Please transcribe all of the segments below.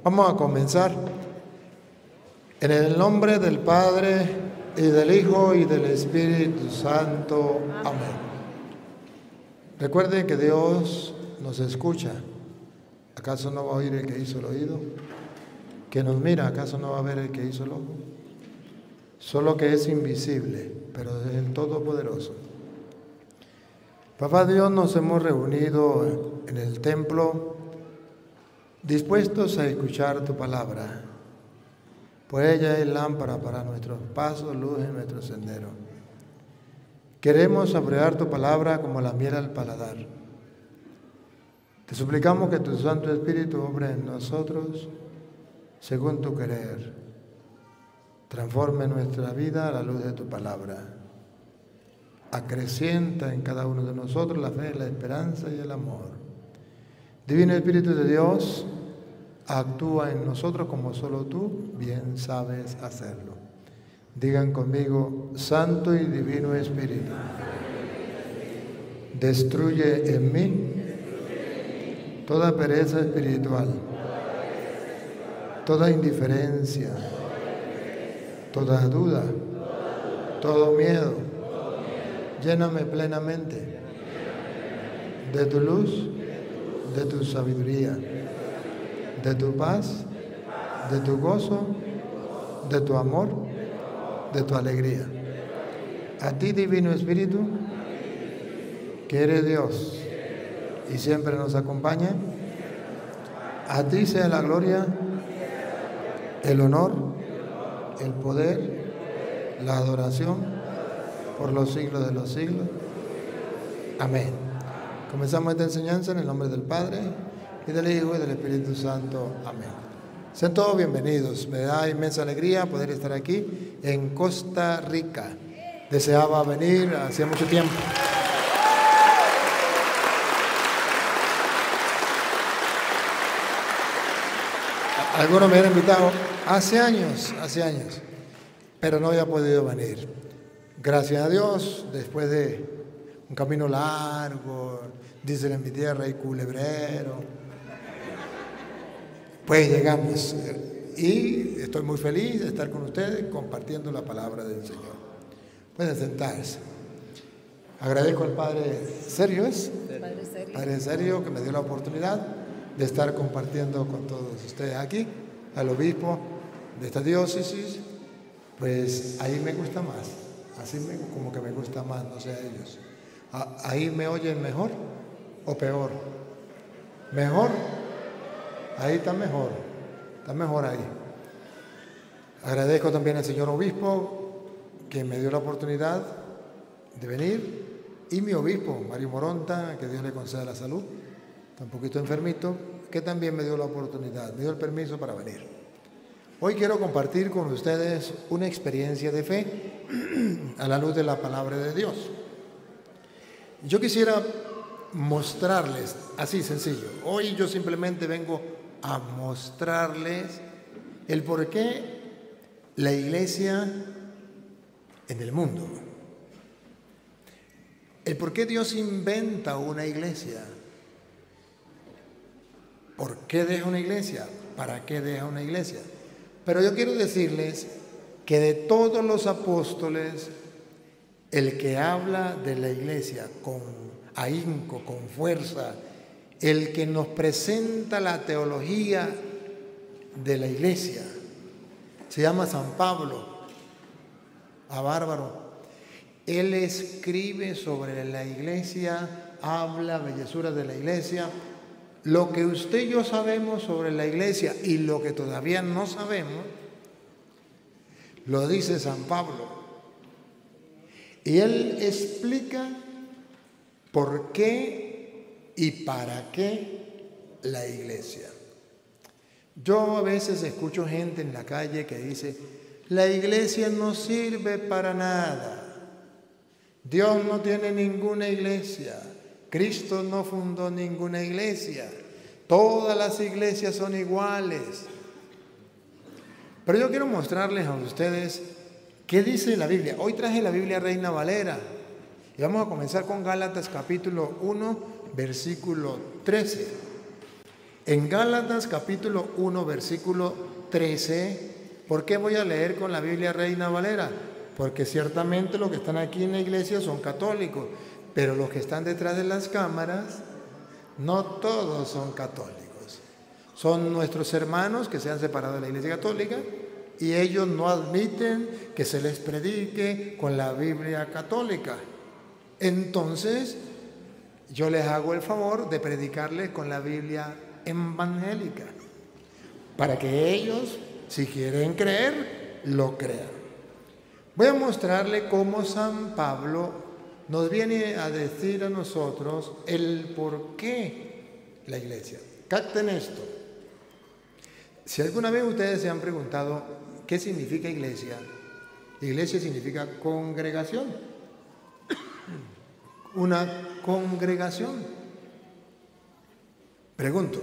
Vamos a comenzar. En el nombre del Padre, y del Hijo, y del Espíritu Santo. Amén. Recuerden que Dios nos escucha. ¿Acaso no va a oír el que hizo el oído? Que nos mira, ¿acaso no va a ver el que hizo el ojo? Solo que es invisible, pero es el Todopoderoso. Papá Dios, nos hemos reunido en el templo dispuestos a escuchar tu palabra, pues ella es lámpara para nuestros pasos, luz en nuestro sendero. Queremos saborear tu palabra como la miel al paladar. Te suplicamos que tu Santo Espíritu obre en nosotros según tu querer. Transforme nuestra vida a la luz de tu palabra. Acrecienta en cada uno de nosotros la fe, la esperanza y el amor. Divino Espíritu de Dios, actúa en nosotros como solo tú bien sabes hacerlo. Digan conmigo: Santo y Divino Espíritu, destruye en mí toda pereza espiritual, toda indiferencia, toda duda, todo miedo. Lléname plenamente de tu luz, de tu sabiduría, de tu paz, de tu gozo, de tu amor, de tu alegría. A ti, Divino Espíritu, que eres Dios y siempre nos acompaña, a ti sea la gloria, el honor, el poder, la adoración por los siglos de los siglos. Amén. Comenzamos esta enseñanza en el nombre del Padre, y del Hijo, y del Espíritu Santo. Amén. Sean todos bienvenidos. Me da inmensa alegría poder estar aquí en Costa Rica. Deseaba venir hacía mucho tiempo. Algunos me han invitado hace años, pero no había podido venir. Gracias a Dios, después de un camino largo, dicen en mi tierra, y culebrero, pues llegamos. Y estoy muy feliz de estar con ustedes compartiendo la palabra del Señor. Pueden sentarse. Agradezco al Padre Sergio, Padre Sergio, que me dio la oportunidad de estar compartiendo con todos ustedes aquí, al obispo de esta diócesis. Pues ahí me gusta más, como que me gusta más, no sé a ellos. ¿Ahí me oyen mejor o peor? ¿Mejor? Ahí está mejor ahí. Agradezco también al señor obispo que me dio la oportunidad de venir, y mi obispo, Mario Moronta, que Dios le conceda la salud, está un poquito enfermito, que también me dio la oportunidad, me dio el permiso para venir. Hoy quiero compartir con ustedes una experiencia de fe a la luz de la palabra de Dios. Yo quisiera mostrarles, así sencillo, hoy yo simplemente vengo a mostrarles el por qué la iglesia en el mundo, el por qué Dios inventa una iglesia, por qué deja una iglesia, para qué deja una iglesia. Pero yo quiero decirles que de todos los apóstoles, el que habla de la iglesia con ahínco, con fuerza, el que nos presenta la teología de la iglesia, se llama San Pablo, a bárbaro. Él escribe sobre la iglesia, habla bellezuras de la iglesia. Lo que usted y yo sabemos sobre la iglesia y lo que todavía no sabemos, lo dice San Pablo. Y él explica por qué y para qué la iglesia. Yo a veces escucho gente en la calle que dice: la iglesia no sirve para nada. Dios no tiene ninguna iglesia. Cristo no fundó ninguna iglesia. Todas las iglesias son iguales. Pero yo quiero mostrarles a ustedes qué dice la Biblia. Hoy traje la Biblia Reina Valera. Y vamos a comenzar con Gálatas capítulo 1, versículo 13. En Gálatas capítulo 1, versículo 13, ¿por qué voy a leer con la Biblia Reina Valera? Porque ciertamente los que están aquí en la iglesia son católicos, pero los que están detrás de las cámaras, no todos son católicos. Son nuestros hermanos que se han separado de la iglesia católica y ellos no admiten que se les predique con la Biblia católica. Entonces, yo les hago el favor de predicarles con la Biblia evangélica, para que ellos, si quieren creer, lo crean. Voy a mostrarle cómo San Pablo nos viene a decir a nosotros el por qué la iglesia. Capten esto. Si alguna vez ustedes se han preguntado qué significa iglesia, iglesia significa congregación. Una congregación. Pregunto,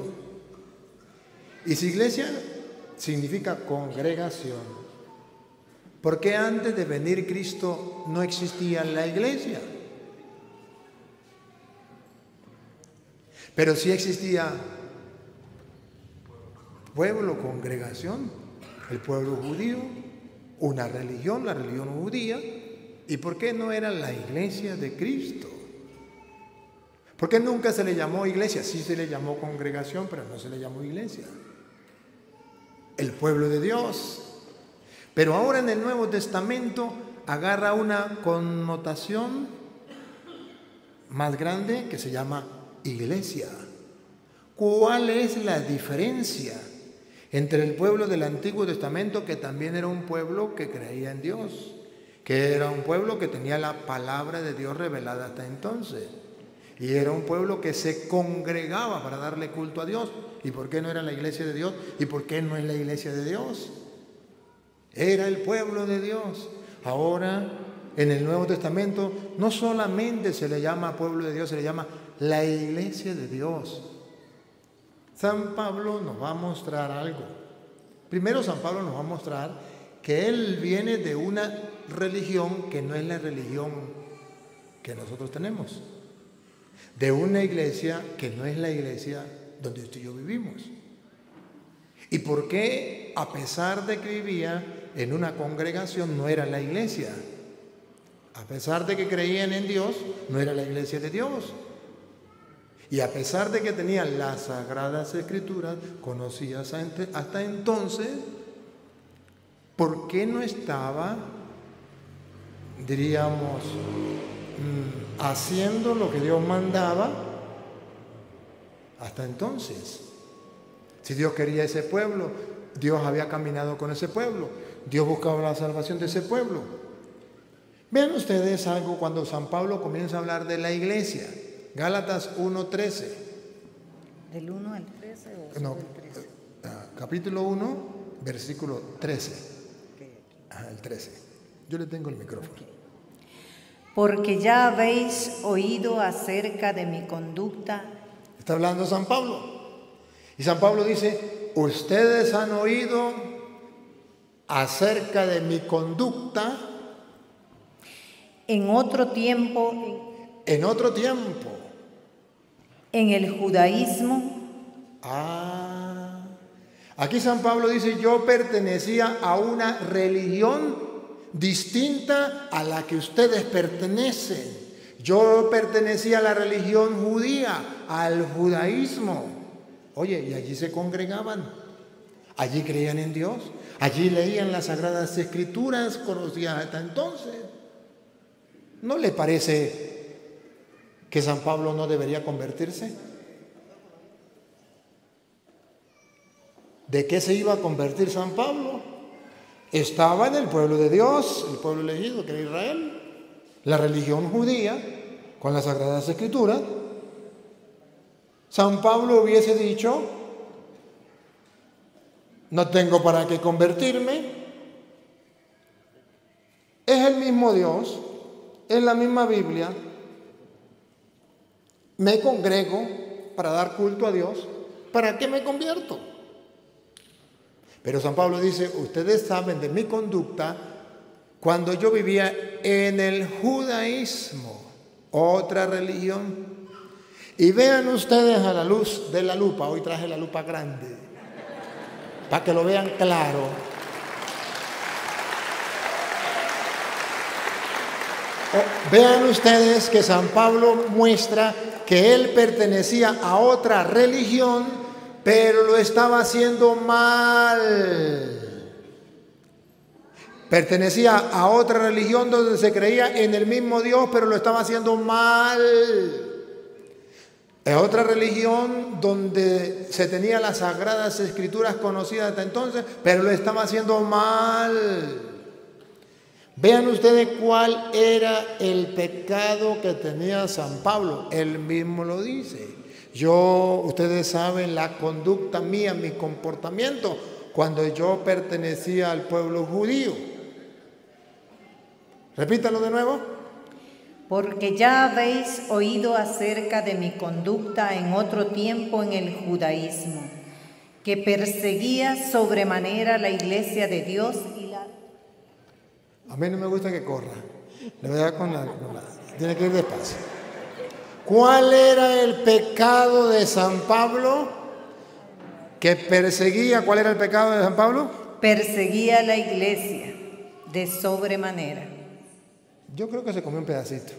¿y si iglesia significa congregación, por qué antes de venir Cristo no existía la iglesia? Pero sí existía pueblo, congregación, el pueblo judío, una religión, la religión judía. ¿Y por qué no era la iglesia de Cristo? ¿Por qué nunca se le llamó iglesia? Sí se le llamó congregación, pero no se le llamó iglesia. El pueblo de Dios. Pero ahora en el Nuevo Testamento agarra una connotación más grande que se llama iglesia. ¿Cuál es la diferencia entre el pueblo del Antiguo Testamento, que también era un pueblo que creía en Dios, que era un pueblo que tenía la palabra de Dios revelada hasta entonces, y era un pueblo que se congregaba para darle culto a Dios? ¿Y por qué no era la iglesia de Dios? ¿Y por qué no es la iglesia de Dios? Era el pueblo de Dios. Ahora, en el Nuevo Testamento, no solamente se le llama pueblo de Dios, se le llama la iglesia de Dios. San Pablo nos va a mostrar algo. Primero, San Pablo nos va a mostrar que él viene de una religión que no es la religión que nosotros tenemos, de una iglesia que no es la iglesia donde usted y yo vivimos. ¿Y por qué, a pesar de que vivía en una congregación, no era la iglesia? A pesar de que creían en Dios, no era la iglesia de Dios. Y a pesar de que tenían las Sagradas Escrituras conocidas hasta entonces, ¿por qué no estaba, diríamos, haciendo lo que Dios mandaba hasta entonces? Si Dios quería ese pueblo, Dios había caminado con ese pueblo, Dios buscaba la salvación de ese pueblo. Vean ustedes algo cuando San Pablo comienza a hablar de la iglesia. Gálatas 1:13. ¿Del 1 al 13 o No, del 13? Capítulo 1, versículo 13. El 13. Yo le tengo el micrófono. Okay. Porque ya habéis oído acerca de mi conducta. Está hablando San Pablo. Y San Pablo dice, ustedes han oído acerca de mi conducta. En otro tiempo. En otro tiempo. En el judaísmo. Aquí San Pablo dice, yo pertenecía a una religión distinta a la que ustedes pertenecen. Yo pertenecía a la religión judía, al judaísmo. Oye, y allí se congregaban, allí creían en Dios, allí leían las Sagradas Escrituras conocidas hasta entonces. ¿No le parece que San Pablo no debería convertirse? ¿De qué se iba a convertir San Pablo? Estaba en el pueblo de Dios, el pueblo elegido que era Israel, la religión judía, con las Sagradas Escrituras. San Pablo hubiese dicho, no tengo para qué convertirme, es el mismo Dios, es la misma Biblia, me congrego para dar culto a Dios, ¿para qué me convierto? Pero San Pablo dice, ustedes saben de mi conducta cuando yo vivía en el judaísmo, otra religión. Y vean ustedes a la luz de la lupa, hoy traje la lupa grande, para que lo vean claro. Vean ustedes que San Pablo muestra que él pertenecía a otra religión, pero lo estaba haciendo mal. Pertenecía a otra religión donde se creía en el mismo Dios, pero lo estaba haciendo mal. Es otra religión donde se tenía las sagradas escrituras conocidas hasta entonces, pero lo estaba haciendo mal. Vean ustedes cuál era el pecado que tenía San Pablo. Él mismo lo dice. Ustedes saben la conducta mía, mi comportamiento, cuando yo pertenecía al pueblo judío. Repítalo de nuevo. Porque ya habéis oído acerca de mi conducta en otro tiempo en el judaísmo, que perseguía sobremanera la iglesia de Dios y la... A mí no me gusta que corra. Le voy a dar tiene que ir despacio. ¿Cuál era el pecado de San Pablo? Que perseguía. ¿Cuál era el pecado de San Pablo? Perseguía la iglesia de sobremanera. Yo creo que se comió un pedacito.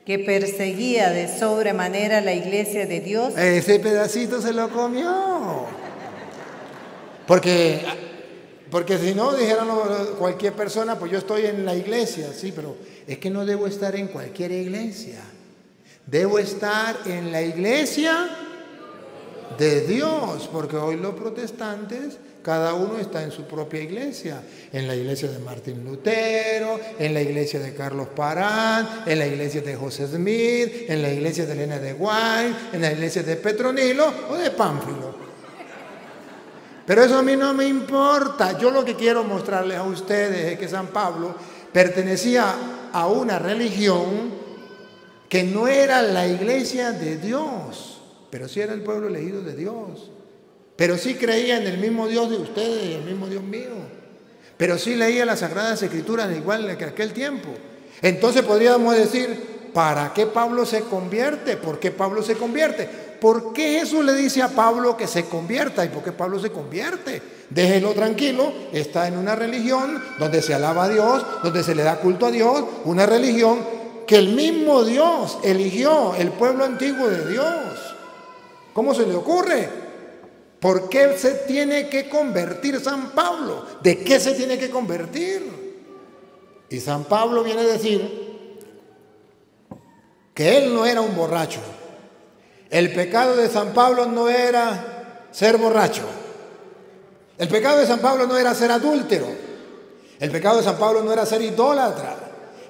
Que perseguía de sobremanera la iglesia de Dios. Ese pedacito se lo comió. Porque si no, dijeran cualquier persona, pues yo estoy en la iglesia. Sí, pero es que no debo estar en cualquier iglesia. Debo estar en la iglesia de Dios. Porque hoy los protestantes, cada uno está en su propia iglesia. En la iglesia de Martín Lutero, en la iglesia de Carlos Parán, en la iglesia de José Smith, en la iglesia de Elena de White, en la iglesia de Petronilo o de Pánfilo. Pero eso a mí no me importa. Yo lo que quiero mostrarles a ustedes es que San Pablo pertenecía a una religión que no era la iglesia de Dios, pero sí era el pueblo elegido de Dios. Pero sí creía en el mismo Dios de ustedes y el mismo Dios mío. Pero sí leía las Sagradas Escrituras igual que aquel tiempo. Entonces podríamos decir, ¿para qué Pablo se convierte? ¿Por qué Pablo se convierte? ¿Por qué Jesús le dice a Pablo que se convierta? ¿Y por qué Pablo se convierte? Déjelo tranquilo, está en una religión donde se alaba a Dios, donde se le da culto a Dios, una religión que el mismo Dios eligió, el pueblo antiguo de Dios. ¿Cómo se le ocurre? ¿Por qué se tiene que convertir San Pablo? ¿De qué se tiene que convertir? Y San Pablo viene a decir que él no era un borracho. El pecado de San Pablo no era ser borracho. El pecado de San Pablo no era ser adúltero. El pecado de San Pablo no era ser idólatra.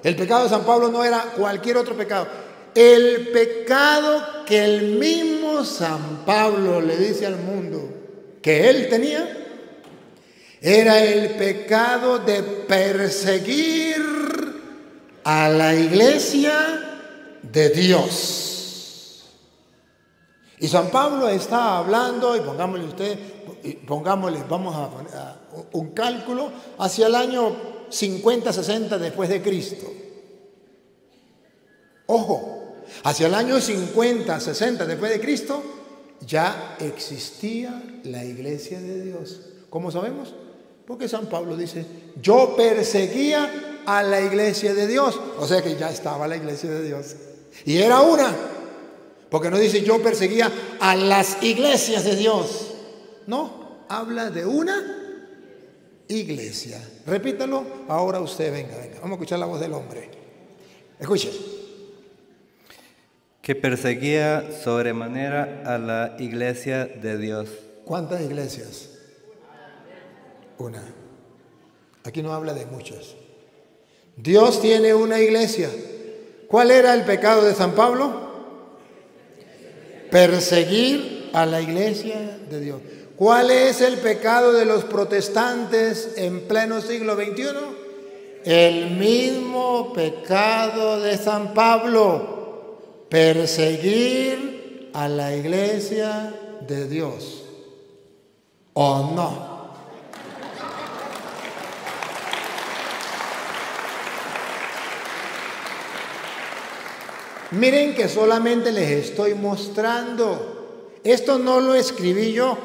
El pecado de San Pablo no era cualquier otro pecado. El pecado que el mismo San Pablo le dice al mundo que él tenía era el pecado de perseguir a la iglesia de Dios. Y San Pablo está hablando, y vamos a poner un cálculo, hacia el año 50, 60 después de Cristo. Ojo, hacia el año 50, 60 después de Cristo ya existía la iglesia de Dios. ¿Cómo sabemos? Porque San Pablo dice, yo perseguía a la iglesia de Dios. O sea que ya estaba la iglesia de Dios. Y era una. Porque no dice yo perseguía a las iglesias de Dios. No, habla de una iglesia. Repítalo, ahora usted, venga. Vamos a escuchar la voz del hombre. Escuche. Que perseguía sobremanera a la iglesia de Dios. ¿Cuántas iglesias? Una. Aquí no habla de muchas. Dios tiene una iglesia. ¿Cuál era el pecado de San Pablo? Perseguir a la iglesia de Dios. ¿Cuál es el pecado de los protestantes en pleno siglo XXI? El mismo pecado de San Pablo, perseguir a la iglesia de Dios. ¿O no? Miren que solamente les estoy mostrando. Esto no lo escribí yo,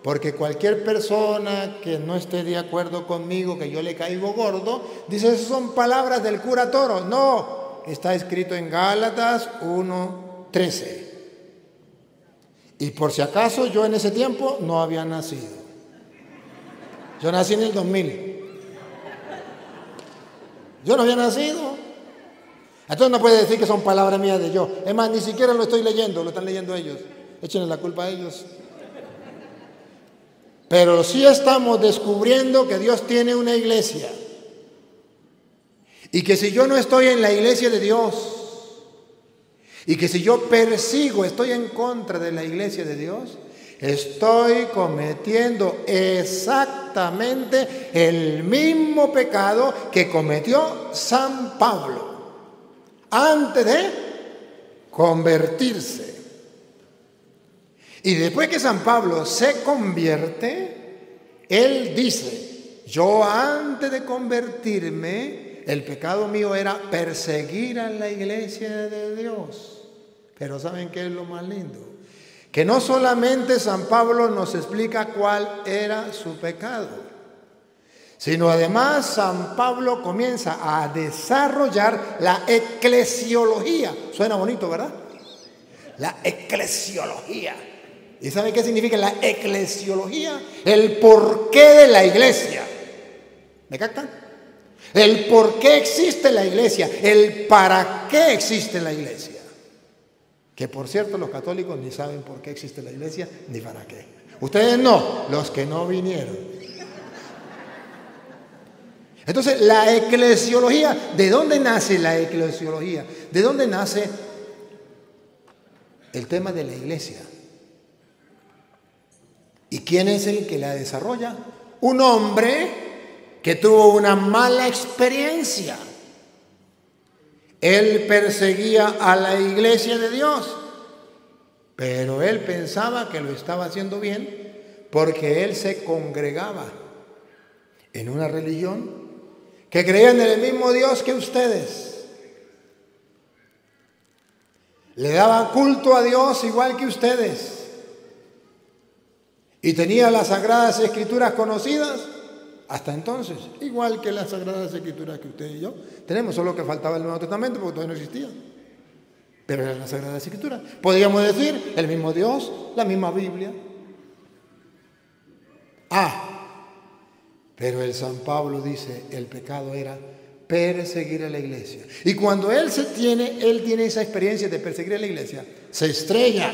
porque cualquier persona que no esté de acuerdo conmigo, que yo le caigo gordo, dice, esas son palabras del cura Toro. No, está escrito en Gálatas 1:13. Y por si acaso, yo en ese tiempo no había nacido. Yo nací en el 2000. Yo no había nacido. Entonces no puede decir que son palabras mías de yo. Es más, ni siquiera lo estoy leyendo, lo están leyendo ellos. Échenle la culpa a ellos. Pero sí estamos descubriendo que Dios tiene una iglesia. Y que si yo no estoy en la iglesia de Dios, y que si yo persigo, estoy en contra de la iglesia de Dios, estoy cometiendo exactamente el mismo pecado que cometió San Pablo antes de convertirse. Y después que San Pablo se convierte, él dice, yo antes de convertirme, el pecado mío era perseguir a la iglesia de Dios. Pero ¿saben qué es lo más lindo? Que no solamente San Pablo nos explica cuál era su pecado, sino además San Pablo comienza a desarrollar la eclesiología. Suena bonito, ¿verdad? La eclesiología. ¿Y saben qué significa la eclesiología? El porqué de la iglesia. ¿Me captan? El por qué existe la iglesia, el para qué existe la iglesia. Que por cierto, los católicos ni saben por qué existe la iglesia ni para qué. Ustedes no, los que no vinieron. Entonces, la eclesiología, ¿de dónde nace la eclesiología? ¿De dónde nace el tema de la iglesia? ¿Y quién es el que la desarrolla? Un hombre que tuvo una mala experiencia. Él perseguía a la iglesia de Dios, pero él pensaba que lo estaba haciendo bien porque él se congregaba en una religión que creían en el mismo Dios que ustedes. Le daba culto a Dios igual que ustedes. Y tenía las Sagradas Escrituras conocidas hasta entonces, igual que las Sagradas Escrituras que usted y yo tenemos, solo que faltaba el Nuevo Testamento porque todavía no existía. Pero eran las Sagradas Escrituras. Podríamos decir, el mismo Dios, la misma Biblia. Pero el San Pablo dice, el pecado era perseguir a la iglesia. Y cuando él tiene esa experiencia de perseguir a la iglesia, se estrella.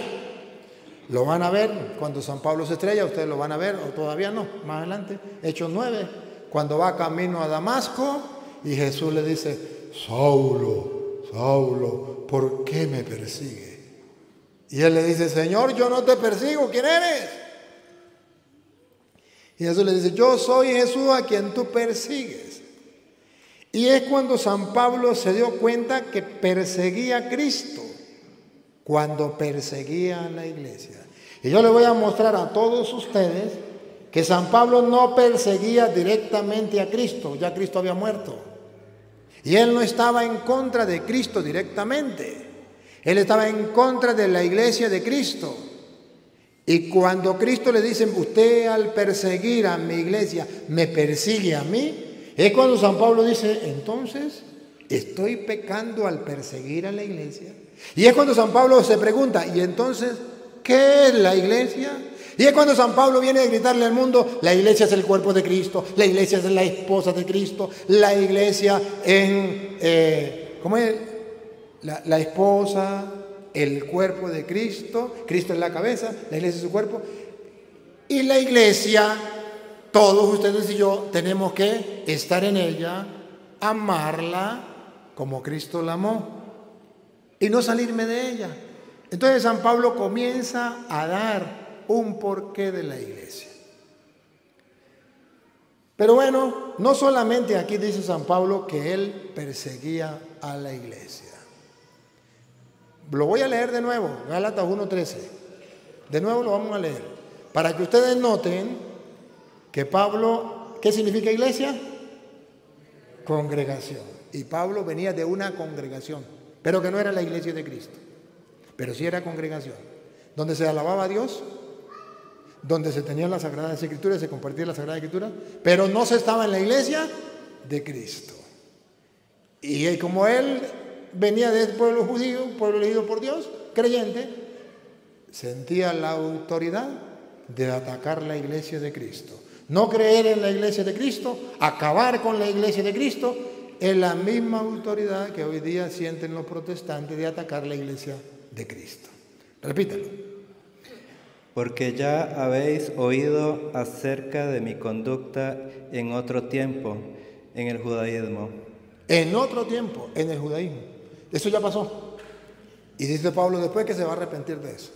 Lo van a ver cuando San Pablo se estrella, ustedes lo van a ver, o todavía no, más adelante, Hechos 9, cuando va camino a Damasco y Jesús le dice, Saulo, Saulo, ¿por qué me persigue? Y él le dice, Señor, yo no te persigo, ¿quién eres? Y Jesús le dice, yo soy Jesús a quien tú persigues. Y es cuando San Pablo se dio cuenta que perseguía a Cristo, cuando perseguía a la iglesia. Y yo les voy a mostrar a todos ustedes que San Pablo no perseguía directamente a Cristo, ya Cristo había muerto. Y él no estaba en contra de Cristo directamente, él estaba en contra de la iglesia de Cristo. Y cuando Cristo le dice, usted al perseguir a mi iglesia me persigue a mí, es cuando San Pablo dice, entonces estoy pecando al perseguir a la iglesia. Y es cuando San Pablo se pregunta, ¿y entonces qué es la iglesia? Y es cuando San Pablo viene a gritarle al mundo, la iglesia es el cuerpo de Cristo, la iglesia es la esposa de Cristo, la iglesia ¿cómo es? La esposa, el cuerpo de Cristo, Cristo es la cabeza, la iglesia es su cuerpo. Y la iglesia, todos ustedes y yo tenemos que estar en ella, amarla como Cristo la amó y no salirme de ella. Entonces San Pablo comienza a dar un porqué de la iglesia. Pero bueno, no solamente aquí dice San Pablo que él perseguía a la iglesia. Lo voy a leer de nuevo, Gálatas 1:13. De nuevo lo vamos a leer, para que ustedes noten que Pablo, ¿qué significa iglesia? Congregación. Y Pablo venía de una congregación. pero que no era la iglesia de Cristo, pero sí era congregación, donde se alababa a Dios, donde se tenían las Sagradas Escrituras, se compartía la Sagrada Escritura, pero no se estaba en la iglesia de Cristo. Y como él venía del pueblo judío, pueblo elegido por Dios, creyente, sentía la autoridad de atacar la iglesia de Cristo. No creer en la iglesia de Cristo, acabar con la iglesia de Cristo, es la misma autoridad que hoy día sienten los protestantes de atacar la iglesia de Cristo. Repítalo. Porque ya habéis oído acerca de mi conducta en otro tiempo, en el judaísmo. En otro tiempo, en el judaísmo. Eso ya pasó. Y dice Pablo después que se va a arrepentir de eso.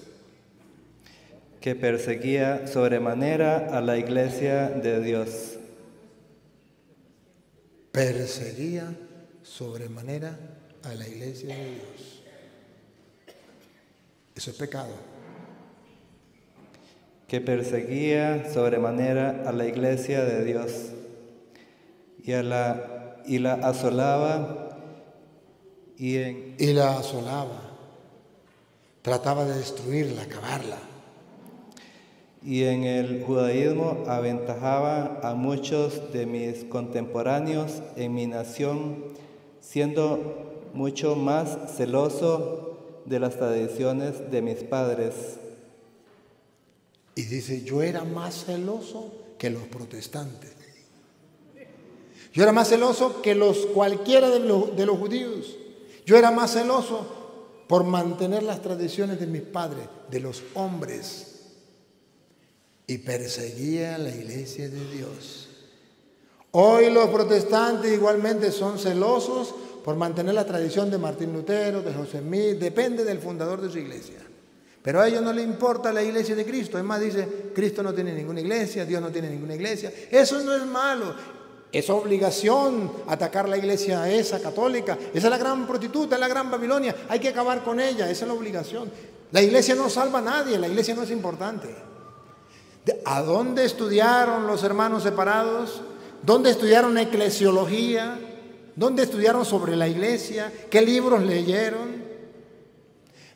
Que perseguía sobremanera a la iglesia de Dios. Perseguía sobremanera a la iglesia de Dios. Eso es pecado. Que perseguía sobremanera a la iglesia de Dios y la asolaba y la asolaba. Trataba de destruirla, acabarla. Y en el judaísmo aventajaba a muchos de mis contemporáneos en mi nación, siendo mucho más celoso de las tradiciones de mis padres. Y dice, yo era más celoso que los protestantes. Yo era más celoso que cualquiera de los judíos. Yo era más celoso por mantener las tradiciones de mis padres, de los hombres. Y perseguía a la iglesia de Dios. Hoy los protestantes igualmente son celosos por mantener la tradición de Martín Lutero, de José Smith, depende del fundador de su iglesia. Pero a ellos no les importa la iglesia de Cristo. Es más, dice, Cristo no tiene ninguna iglesia, Dios no tiene ninguna iglesia. Eso no es malo. Es obligación atacar la iglesia esa católica. Esa es la gran prostituta, es la gran Babilonia. Hay que acabar con ella, esa es la obligación. La iglesia no salva a nadie, la iglesia no es importante. ¿A dónde estudiaron los hermanos separados? ¿Dónde estudiaron eclesiología? ¿Dónde estudiaron sobre la iglesia? ¿Qué libros leyeron?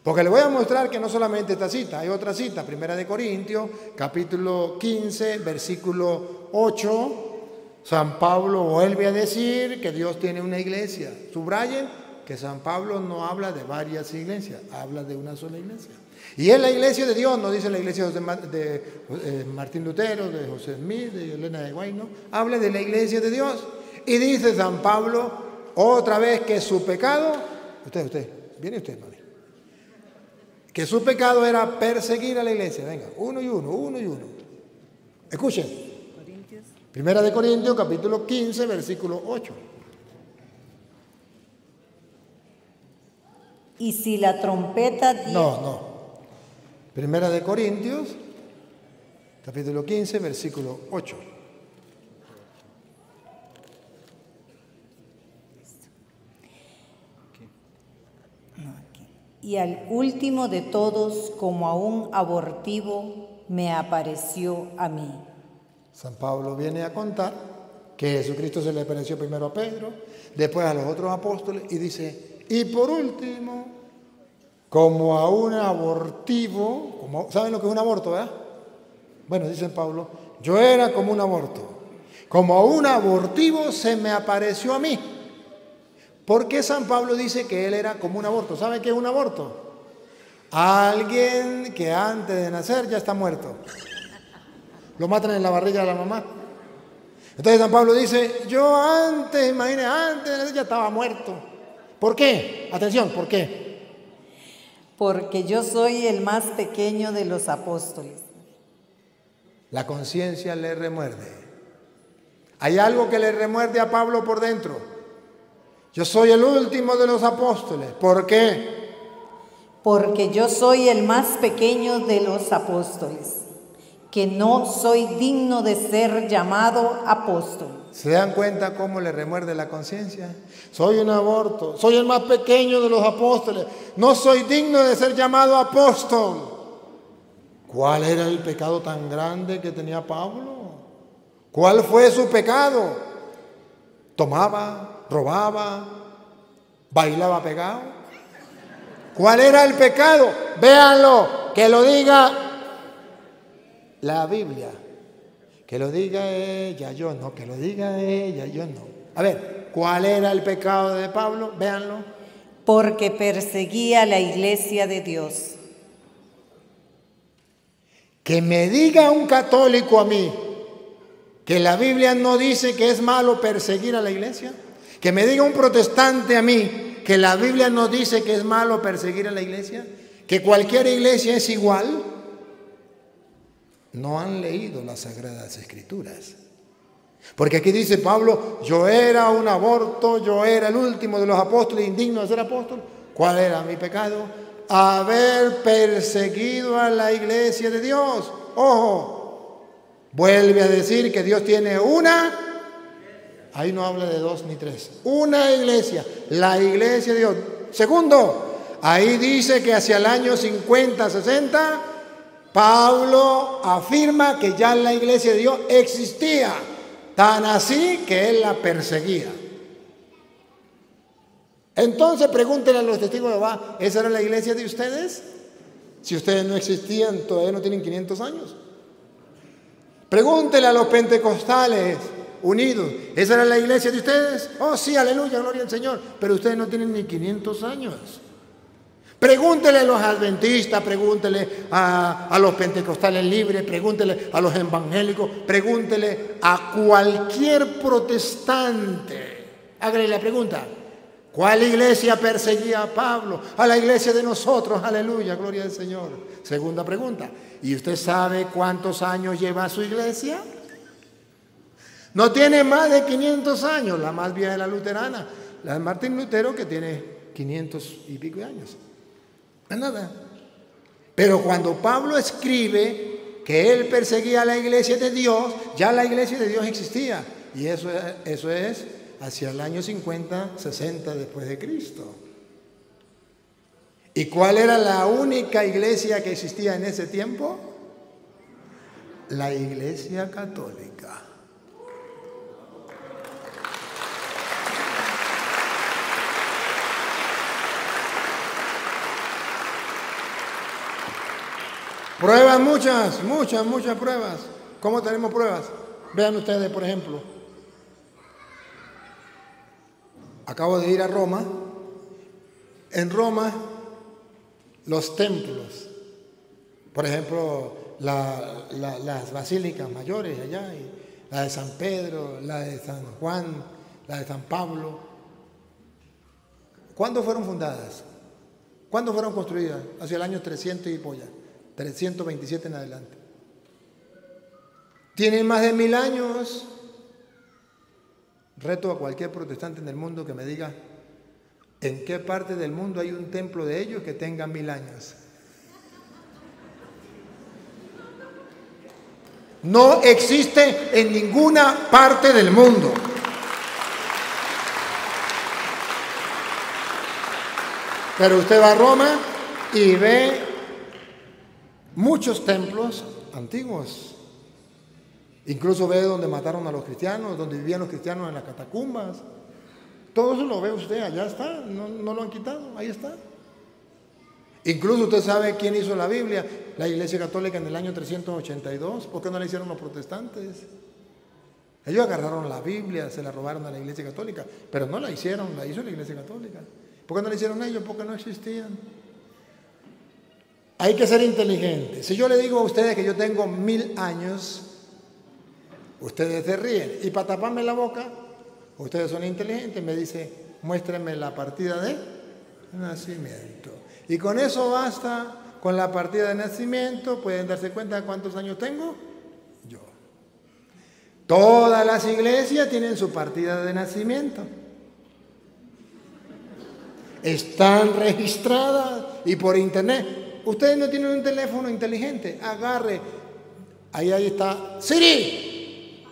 Porque le voy a mostrar que no solamente esta cita, hay otra cita, 1 Corintios, capítulo 15, versículo 8. San Pablo vuelve a decir que Dios tiene una iglesia. Subrayen que San Pablo no habla de varias iglesias, habla de una sola iglesia. Y es la iglesia de Dios, no dice la iglesia de Martín Lutero, de José Smith, de Elena de White, no. Habla de la iglesia de Dios. Y dice San Pablo otra vez que su pecado, viene usted, mami, que su pecado era perseguir a la iglesia. Venga, uno y uno. Escuchen. 1 Corintios, capítulo 15, versículo 8. Y si la trompeta... No. 1 Corintios, capítulo 15, versículo 8. Y al último de todos, como a un abortivo, me apareció a mí. San Pablo viene a contar que Jesucristo se le apareció primero a Pedro, después a los otros apóstoles, y dice, y por último, como a un abortivo, ¿saben lo que es un aborto, verdad? Bueno, dice Pablo, yo era como un aborto, como a un abortivo se me apareció a mí. ¿Por qué San Pablo dice que él era como un aborto? ¿Sabe qué es un aborto? Alguien que antes de nacer ya está muerto. Lo matan en la barriga de la mamá. Entonces San Pablo dice, yo antes de nacer ya estaba muerto. ¿Por qué? Atención, ¿por qué? Porque yo soy el más pequeño de los apóstoles. La conciencia le remuerde. Hay algo que le remuerde a Pablo por dentro. Yo soy el último de los apóstoles. ¿Por qué? Porque yo soy el más pequeño de los apóstoles, que no soy digno de ser llamado apóstol. ¿Se dan cuenta cómo le remuerde la conciencia? Soy un aborto, soy el más pequeño de los apóstoles, no soy digno de ser llamado apóstol. ¿Cuál era el pecado tan grande que tenía Pablo? ¿Cuál fue su pecado? Tomaba, robaba, bailaba pegado. ¿Cuál era el pecado? Véanlo, que lo diga la Biblia. Que lo diga ella, yo no. Que lo diga ella, yo no. A ver, ¿cuál era el pecado de Pablo? Véanlo. Porque perseguía la iglesia de Dios. Que me diga un católico a mí que la Biblia no dice que es malo perseguir a la iglesia. Que me diga un protestante a mí que la Biblia no dice que es malo perseguir a la iglesia. Que cualquier iglesia es igual. No han leído las Sagradas Escrituras. Porque aquí dice Pablo, yo era un aborto, yo era el último de los apóstoles, indigno de ser apóstol. ¿Cuál era mi pecado? Haber perseguido a la iglesia de Dios. Ojo, vuelve a decir que Dios tiene una, ahí no habla de dos ni tres, una iglesia, la iglesia de Dios. Segundo, ahí dice que hacia el año 50, 60, Pablo afirma que ya la iglesia de Dios existía, tan así que él la perseguía. Entonces pregúntenle a los testigos de Jehová, ¿esa era la iglesia de ustedes? Si ustedes no existían, todavía no tienen 500 años. Pregúntenle a los pentecostales unidos, ¿esa era la iglesia de ustedes? Oh sí, aleluya, gloria al Señor, pero ustedes no tienen ni 500 años. Pregúntele a los adventistas, pregúntele a los pentecostales libres, pregúntele a los evangélicos, pregúntele a cualquier protestante. Hágale la pregunta, ¿cuál iglesia perseguía a Pablo? A la iglesia de nosotros, aleluya, gloria al Señor. Segunda pregunta, ¿y usted sabe cuántos años lleva su iglesia? No tiene más de 500 años, la más vieja es la luterana, la de Martín Lutero, que tiene 500 y pico de años. Nada. Pero cuando Pablo escribe que él perseguía a la iglesia de Dios, ya la iglesia de Dios existía. Y eso es hacia el año 50, 60 después de Cristo. ¿Y cuál era la única iglesia que existía en ese tiempo? La Iglesia Católica. Pruebas muchas pruebas. ¿Cómo tenemos pruebas? Vean ustedes, por ejemplo. Acabo de ir a Roma. En Roma, los templos, por ejemplo, las basílicas mayores allá, y la de San Pedro, la de San Juan, la de San Pablo. ¿Cuándo fueron fundadas? ¿Cuándo fueron construidas? Hacia el año 300 y polla. 327 en adelante. Tienen más de 1000 años. Reto a cualquier protestante en el mundo que me diga en qué parte del mundo hay un templo de ellos que tenga 1000 años. No existe en ninguna parte del mundo. Pero usted va a Roma y ve muchos templos antiguos. Incluso ve donde mataron a los cristianos, donde vivían los cristianos en las catacumbas. Todo eso lo ve usted, allá está, no lo han quitado, ahí está. Incluso usted sabe quién hizo la Biblia, la Iglesia Católica en el año 382. ¿Por qué no la hicieron los protestantes? Ellos agarraron la Biblia, se la robaron a la Iglesia Católica, pero no la hicieron, la hizo la Iglesia Católica. ¿Por qué no la hicieron ellos? Porque no existían. Hay que ser inteligente. Si yo le digo a ustedes que yo tengo 1000 años, ustedes se ríen. Y para taparme la boca, ustedes son inteligentes, me dice, muéstrenme la partida de nacimiento. Y con eso basta, con la partida de nacimiento, pueden darse cuenta de cuántos años tengo yo. Todas las iglesias tienen su partida de nacimiento. Están registradas y por internet. Ustedes no tienen un teléfono inteligente, agarre, ahí está, Siri,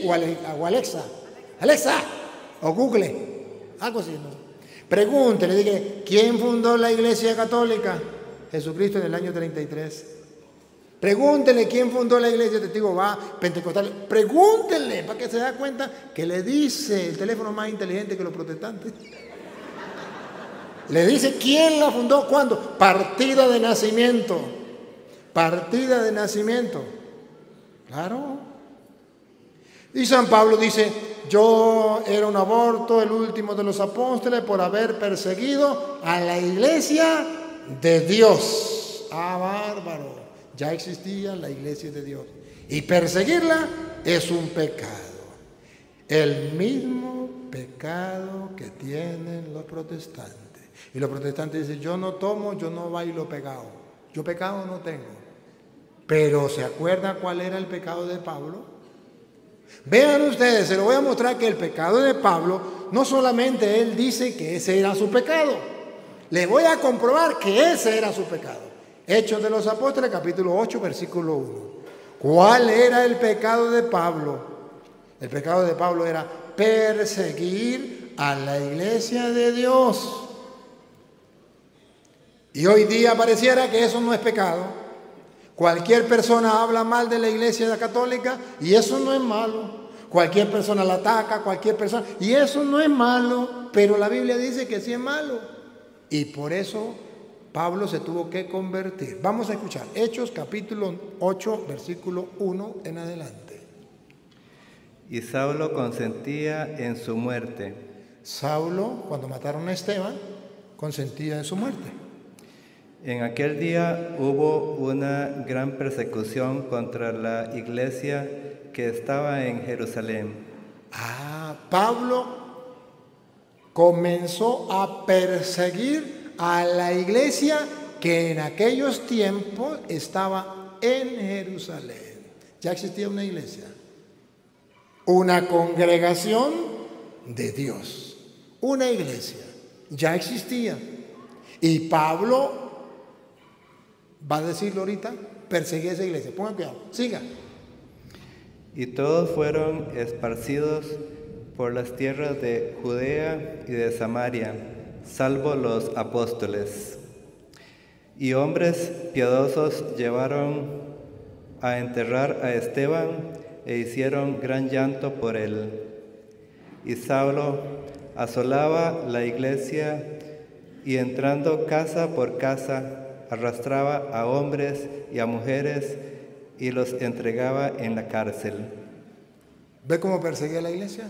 o Alexa, o Google, algo así, ¿no? Pregúntele, dile, ¿quién fundó la Iglesia Católica? Jesucristo en el año 33. Pregúntele quién fundó la Iglesia Testigo va Pentecostal. Pregúntele para que se dé cuenta que le dice el teléfono más inteligente que los protestantes. Le dice quién la fundó, cuándo. Partida de nacimiento. Partida de nacimiento. Claro. Y San Pablo dice, yo era un aborto, el último de los apóstoles, por haber perseguido a la iglesia de Dios. Ah, bárbaro. Ya existía la iglesia de Dios. Y perseguirla es un pecado. El mismo pecado que tienen los protestantes. Y los protestantes dicen, yo no tomo, yo no bailo pecado. Yo pecado no tengo. Pero ¿se acuerda cuál era el pecado de Pablo? Vean ustedes, se lo voy a mostrar que el pecado de Pablo, no solamente él dice que ese era su pecado. Le voy a comprobar que ese era su pecado. Hechos de los Apóstoles, capítulo 8, versículo 1. ¿Cuál era el pecado de Pablo? El pecado de Pablo era perseguir a la iglesia de Dios. Y hoy día pareciera que eso no es pecado. Cualquier persona habla mal de la iglesia católica y eso no es malo. Cualquier persona la ataca, cualquier persona, y eso no es malo, pero la Biblia dice que sí es malo. Y por eso Pablo se tuvo que convertir. Vamos a escuchar Hechos capítulo 8, versículo 1 en adelante. Y Saulo consentía en su muerte. Saulo, cuando mataron a Esteban, consentía en su muerte. En aquel día hubo una gran persecución contra la iglesia que estaba en Jerusalén. Pablo comenzó a perseguir a la iglesia que en aquellos tiempos estaba en Jerusalén. Ya existía una iglesia, una congregación de Dios, una iglesia, ya existía. Y Pablo va a decirlo ahorita, perseguía esa iglesia. Pongan cuidado, siga. Y todos fueron esparcidos por las tierras de Judea y de Samaria, salvo los apóstoles. Y hombres piadosos llevaron a enterrar a Esteban e hicieron gran llanto por él. Y Saulo asolaba la iglesia y entrando casa por casa, arrastraba a hombres y a mujeres y los entregaba en la cárcel. ¿Ve cómo perseguía la iglesia?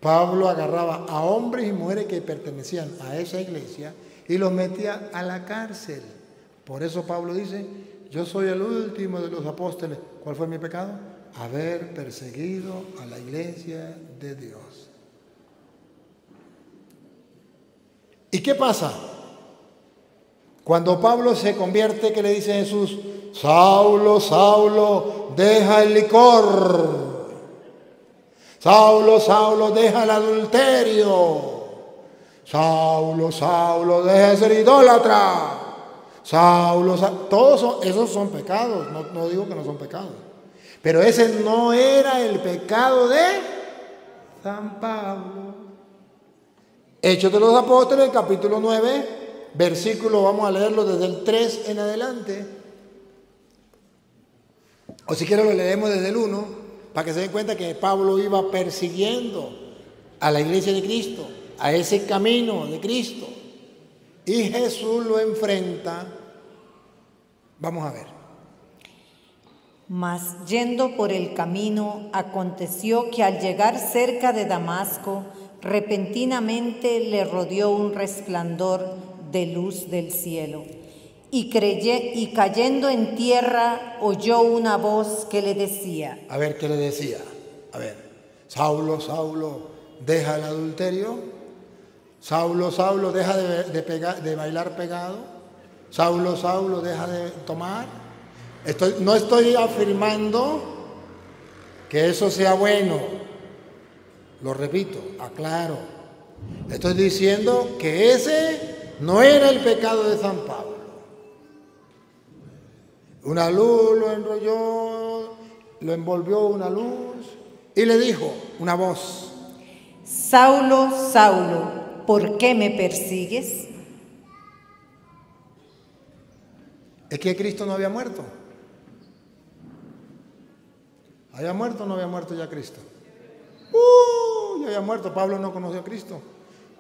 Pablo agarraba a hombres y mujeres que pertenecían a esa iglesia y los metía a la cárcel. Por eso Pablo dice, yo soy el último de los apóstoles. ¿Cuál fue mi pecado? Haber perseguido a la iglesia de Dios. ¿Y qué pasa? Cuando Pablo se convierte, ¿qué le dice Jesús? Saulo, Saulo, deja el licor. Saulo, Saulo, deja el adulterio. Saulo, Saulo, deja de ser idólatra. Saulo, todos esos son pecados. No digo que no son pecados. Pero ese no era el pecado de San Pablo. Hechos de los Apóstoles, capítulo 9. Versículo, vamos a leerlo desde el 3 en adelante. O si quieren lo leemos desde el 1, para que se den cuenta que Pablo iba persiguiendo a la iglesia de Cristo, a ese camino de Cristo. Y Jesús lo enfrenta. Vamos a ver. Mas yendo por el camino, aconteció que al llegar cerca de Damasco, repentinamente le rodeó un resplandor de luz del cielo, y cayendo en tierra oyó una voz que le decía. A ver, ¿qué le decía? A ver, Saulo, Saulo, deja el adulterio. Saulo, Saulo, deja de bailar pegado. Saulo, Saulo, deja de tomar. No estoy afirmando que eso sea bueno. Lo repito, aclaro. Estoy diciendo que ese no era el pecado de San Pablo. Una luz lo enrolló, lo envolvió una luz y le dijo una voz: Saulo, Saulo, ¿por qué me persigues? Es que Cristo no había muerto. ¿Había muerto o no había muerto ya Cristo? Ya había muerto. Pablo no conoció a Cristo.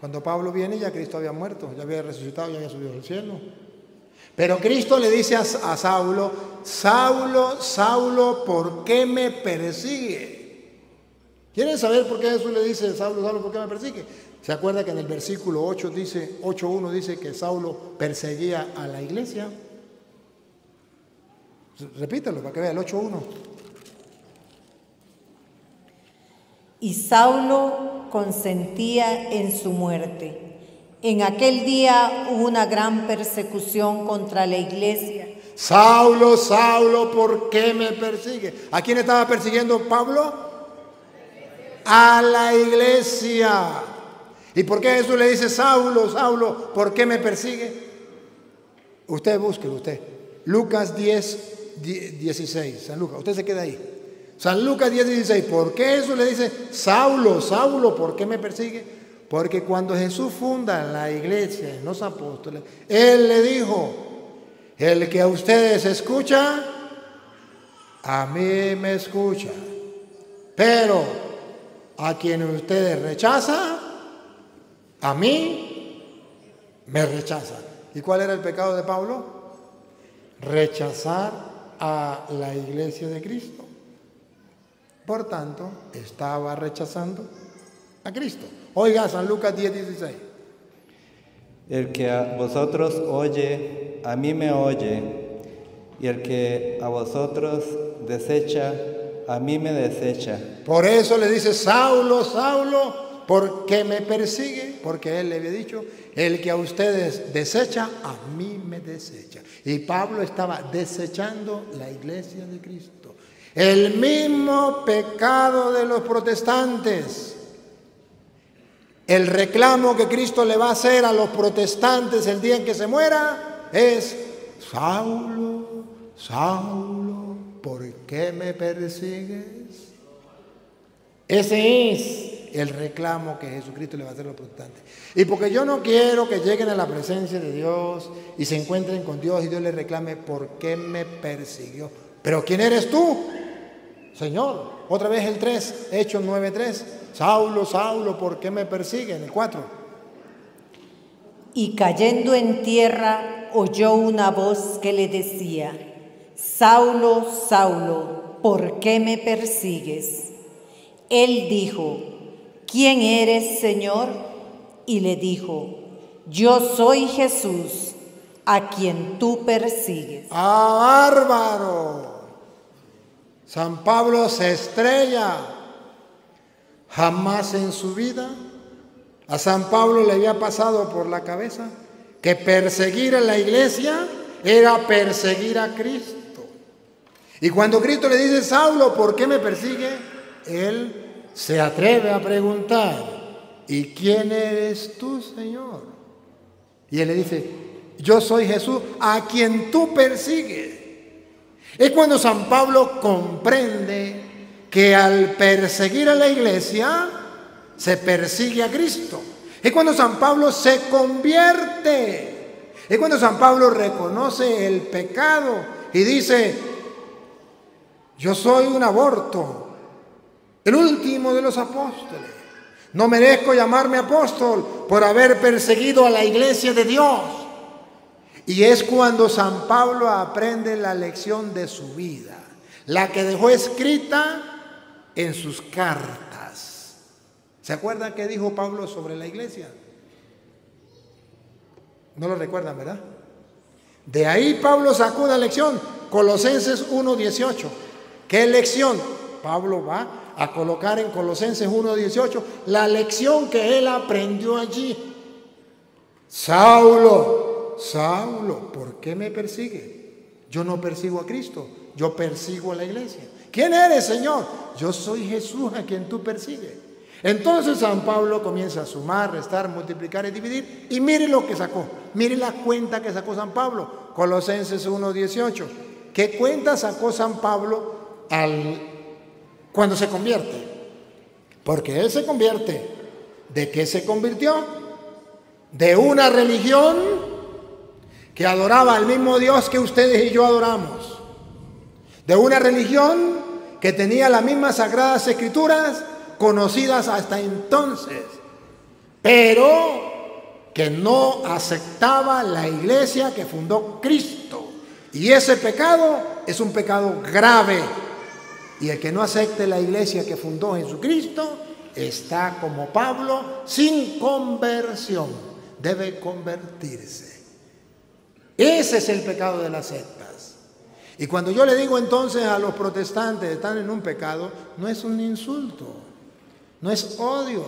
Cuando Pablo viene ya Cristo había muerto, ya había resucitado, ya había subido al cielo. Pero Cristo le dice a Saulo, Saulo, Saulo, ¿por qué me persigue? ¿Quieren saber por qué Jesús le dice, Saulo, Saulo, ¿por qué me persigue? ¿Se acuerda que en el versículo 8:1 dice que Saulo perseguía a la iglesia? Repítalo para que vea el 8:1. Y Saulo consentía en su muerte. En aquel día hubo una gran persecución contra la iglesia. Saulo, Saulo, ¿por qué me persigue? ¿A quién estaba persiguiendo Pablo? A la iglesia. ¿Y por qué Jesús le dice, Saulo, Saulo, ¿por qué me persigue? Usted búsquelo, usted. Lucas 10:16. San Lucas, usted se queda ahí. San Lucas 10:16. ¿Por qué Jesús le dice, Saulo, Saulo, ¿por qué me persigue? Porque cuando Jesús funda la iglesia en los apóstoles, Él le dijo, el que a ustedes escucha, a mí me escucha. Pero a quien ustedes rechazan, a mí me rechazan. ¿Y cuál era el pecado de Pablo? Rechazar a la iglesia de Cristo. Por tanto, estaba rechazando a Cristo. Oiga, San Lucas 10:16. El que a vosotros oye, a mí me oye, y el que a vosotros desecha, a mí me desecha. Por eso le dice, Saulo, Saulo, ¿por qué me persigue? Porque él le había dicho, el que a ustedes desecha, a mí me desecha. Y Pablo estaba desechando la iglesia de Cristo. El mismo pecado de los protestantes. El reclamo que Cristo le va a hacer a los protestantes el día en que se muera es, Saulo, Saulo, ¿por qué me persigues? Ese es el reclamo que Jesucristo le va a hacer a los protestantes. Y porque yo no quiero que lleguen a la presencia de Dios y se encuentren con Dios y Dios les reclame, ¿por qué me persiguió? ¿Pero quién eres tú, Señor? Otra vez el 3, Hechos 9:3. Saulo, Saulo, ¿por qué me persiguen? El 4. Y cayendo en tierra, oyó una voz que le decía, Saulo, Saulo, ¿por qué me persigues? Él dijo, ¿quién eres, Señor? Y le dijo, yo soy Jesús, a quien tú persigues. ¡Ah, bárbaro! San Pablo se estrella. Jamás en su vida a San Pablo le había pasado por la cabeza que perseguir a la iglesia era perseguir a Cristo. Y cuando Cristo le dice, Saulo, ¿por qué me persigue? Él se atreve a preguntar, ¿y quién eres tú, Señor? Y él le dice, yo soy Jesús, a quien tú persigues. Es cuando San Pablo comprende que al perseguir a la iglesia se persigue a Cristo. Es cuando San Pablo se convierte. Es cuando San Pablo reconoce el pecado y dice, yo soy un aborto, el último de los apóstoles. No merezco llamarme apóstol por haber perseguido a la iglesia de Dios. Y es cuando San Pablo aprende la lección de su vida, la que dejó escrita en sus cartas. ¿Se acuerdan qué dijo Pablo sobre la iglesia? No lo recuerdan, ¿verdad? De ahí Pablo sacó una lección, Colosenses 1:18. ¿Qué lección? Pablo va a colocar en Colosenses 1:18 la lección que él aprendió allí. Saulo, Saulo, ¿por qué me persigue? Yo no persigo a Cristo, yo persigo a la iglesia. ¿Quién eres, Señor? Yo soy Jesús a quien tú persigues. Entonces San Pablo comienza a sumar, restar, multiplicar y dividir. Y mire lo que sacó. Mire la cuenta que sacó San Pablo. Colosenses 1:18. ¿Qué cuenta sacó San Pablo cuando se convierte? Porque él se convierte. ¿De qué se convirtió? De una religión que adoraba al mismo Dios que ustedes y yo adoramos. De una religión que tenía las mismas sagradas escrituras conocidas hasta entonces. pero que no aceptaba la iglesia que fundó Cristo. Y ese pecado es un pecado grave. Y el que no acepte la iglesia que fundó Jesucristo está como Pablo, sin conversión. Debe convertirse. Ese es el pecado de las sectas. Y cuando yo le digo entonces a los protestantes están en un pecado, no es un insulto, no es odio,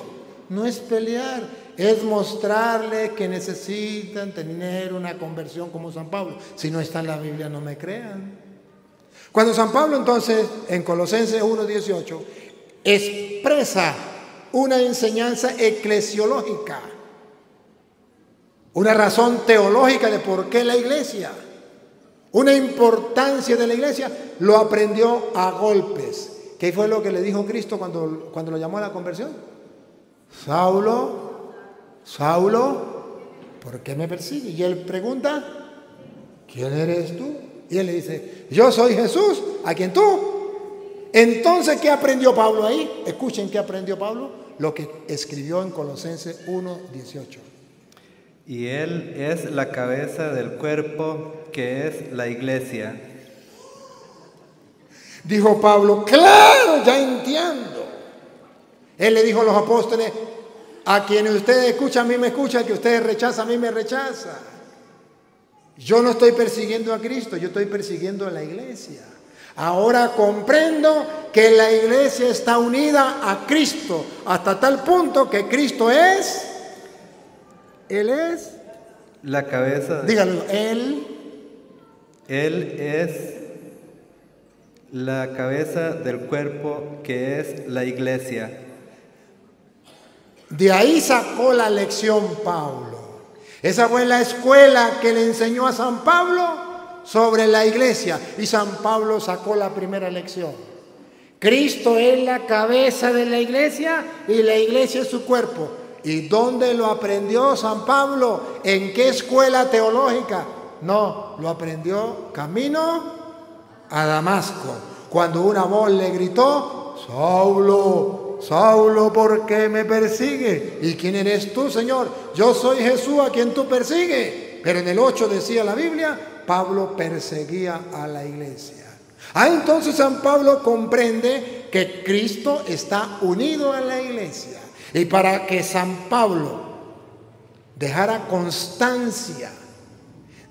no es pelear, es mostrarles que necesitan tener una conversión como San Pablo. Si no está en la Biblia, no me crean. Cuando San Pablo entonces en Colosenses 1:18 expresa una enseñanza eclesiológica, una razón teológica de por qué la iglesia, una importancia de la iglesia, lo aprendió a golpes. ¿Qué fue lo que le dijo Cristo cuando lo llamó a la conversión? Saulo, Saulo, ¿por qué me persigue? Y él pregunta, ¿quién eres tú? Y él le dice, yo soy Jesús, a quien tú. Entonces, ¿qué aprendió Pablo ahí? Escuchen qué aprendió Pablo, lo que escribió en Colosenses 1:18. Y Él es la cabeza del cuerpo, que es la iglesia. Dijo Pablo, claro, ya entiendo. Él le dijo a los apóstoles, a quienes ustedes escuchan, a mí me escuchan, que ustedes rechazan, a mí me rechazan. Yo no estoy persiguiendo a Cristo, yo estoy persiguiendo a la iglesia. Ahora comprendo que la iglesia está unida a Cristo, hasta tal punto que Cristo es, Él es, la cabeza. Dígalo, Él es la cabeza del cuerpo, que es la iglesia. De ahí sacó la lección Pablo. Esa fue la escuela que le enseñó a San Pablo sobre la iglesia. Y San Pablo sacó la primera lección. Cristo es la cabeza de la iglesia y la iglesia es su cuerpo. ¿Y dónde lo aprendió San Pablo? ¿En qué escuela teológica? No, lo aprendió camino a Damasco, cuando una voz le gritó, Saulo, Saulo, ¿por qué me persigue? ¿Y quién eres tú, Señor? Yo soy Jesús a quien tú persigues. Pero en el 8 decía la Biblia, Pablo perseguía a la iglesia. Entonces San Pablo comprende que Cristo está unido a la iglesia. Y para que San Pablo dejara constancia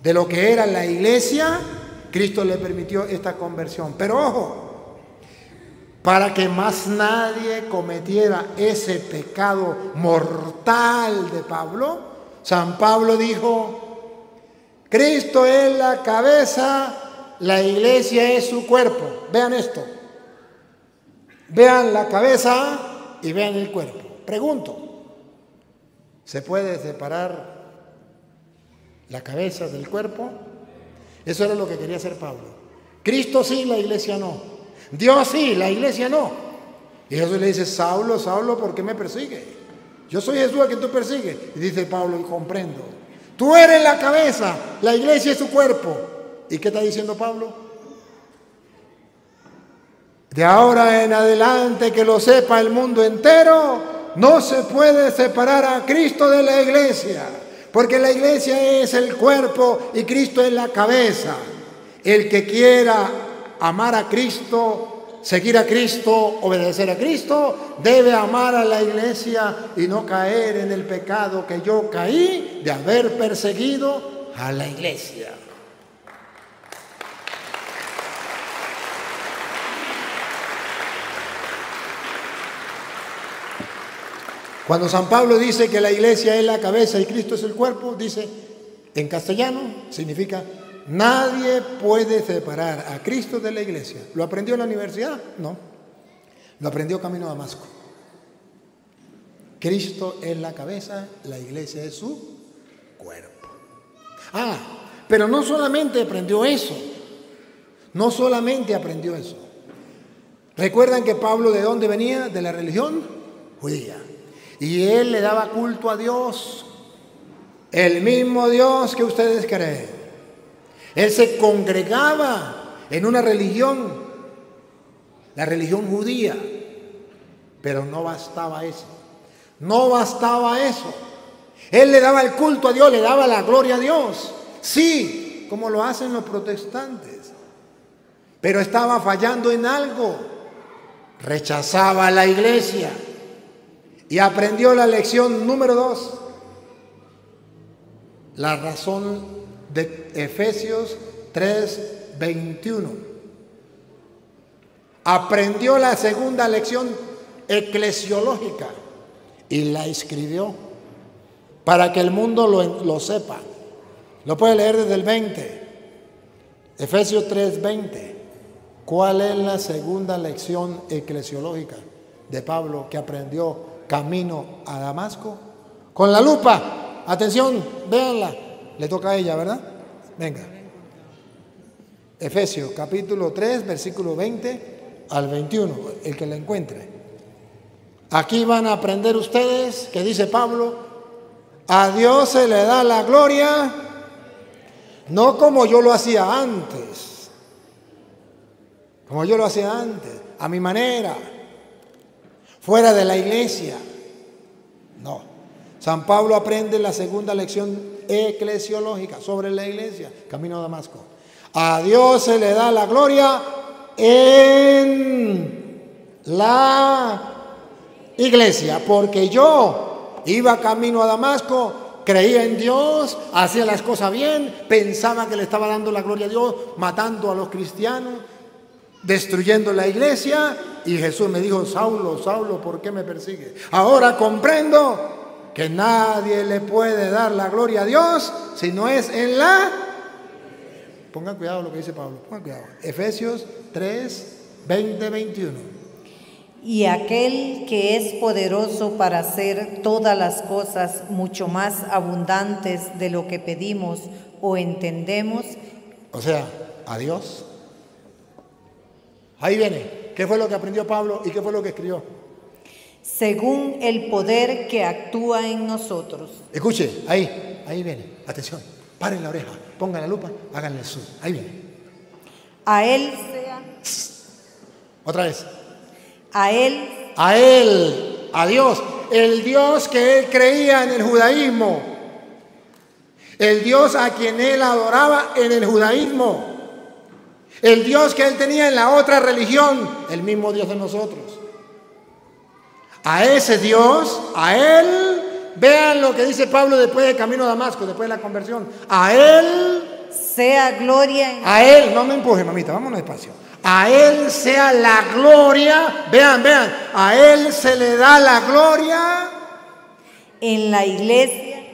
de lo que era la iglesia, Cristo le permitió esta conversión. Pero ojo, para que más nadie cometiera ese pecado mortal de Pablo, San Pablo dijo, Cristo es la cabeza, la iglesia es su cuerpo. Vean esto, vean la cabeza y vean el cuerpo. Pregunto, ¿se puede separar la cabeza del cuerpo? Eso era lo que quería hacer Pablo. Cristo sí, la iglesia no. Dios sí, la iglesia no. Y Jesús le dice, Saulo, Saulo, ¿por qué me persigue? Yo soy Jesús a quien tú persigues. Y dice Pablo, y comprendo. Tú eres la cabeza, la iglesia es su cuerpo. ¿Y qué está diciendo Pablo? De ahora en adelante, que lo sepa el mundo entero, no se puede separar a Cristo de la iglesia, porque la iglesia es el cuerpo y Cristo es la cabeza. El que quiera amar a Cristo, seguir a Cristo, obedecer a Cristo, debe amar a la iglesia y no caer en el pecado que yo caí de haber perseguido a la iglesia. Cuando San Pablo dice que la iglesia es la cabeza y Cristo es el cuerpo, dice en castellano, significa nadie puede separar a Cristo de la iglesia. ¿Lo aprendió en la universidad? No. Lo aprendió camino a Damasco. Cristo es la cabeza, la iglesia es su cuerpo. Pero no solamente aprendió eso. No solamente aprendió eso. ¿Recuerdan que Pablo de dónde venía? De la religión judía. Y él le daba culto a Dios, el mismo Dios que ustedes creen. Él se congregaba en una religión, la religión judía, pero no bastaba eso. No bastaba eso. Él le daba el culto a Dios, le daba la gloria a Dios. Sí, como lo hacen los protestantes. Pero estaba fallando en algo. Rechazaba a la iglesia. Y aprendió la lección número 2. La razón de Efesios 3:21. Aprendió la segunda lección eclesiológica y la escribió para que el mundo lo sepa. Lo puede leer desde el 20. Efesios 3:20. ¿Cuál es la segunda lección eclesiológica de Pablo que aprendió camino a Damasco? Con la lupa. Atención, véanla. Le toca a ella, ¿verdad? Venga. Efesios capítulo 3, versículo 20 al 21, el que la encuentre. Aquí van a aprender ustedes que dice Pablo: a Dios se le da la gloria, no como yo lo hacía antes, a mi manera, fuera de la iglesia. No. San Pablo aprende la segunda lección eclesiológica sobre la iglesia, camino a Damasco. A Dios se le da la gloria en la iglesia, porque yo iba camino a Damasco, creía en Dios, hacía las cosas bien, pensaba que le estaba dando la gloria a Dios, matando a los cristianos, destruyendo la iglesia, y Jesús me dijo: Saulo, Saulo, ¿por qué me persigues? Ahora comprendo que nadie le puede dar la gloria a Dios si no es en la... Pongan cuidado lo que dice Pablo, pongan cuidado. Efesios 3, 20, 21. Y aquel que es poderoso para hacer todas las cosas mucho más abundantes de lo que pedimos o entendemos. O sea, a Dios. Ahí viene. ¿Qué fue lo que aprendió Pablo y qué fue lo que escribió? Según el poder que actúa en nosotros. Escuche, ahí viene. Atención, paren la oreja, pongan la lupa, háganle zoom. Ahí viene. A él sea. Otra vez. A él, a Dios, el Dios que él creía en el judaísmo, el Dios a quien él adoraba en el judaísmo, el Dios que él tenía en la otra religión, el mismo Dios de nosotros. A ese Dios, a él, vean lo que dice Pablo después de camino a Damasco, después de la conversión. A él sea gloria. A él, no me empuje, mamita, vámonos despacio. A él sea la gloria, vean, a él se le da la gloria en la iglesia.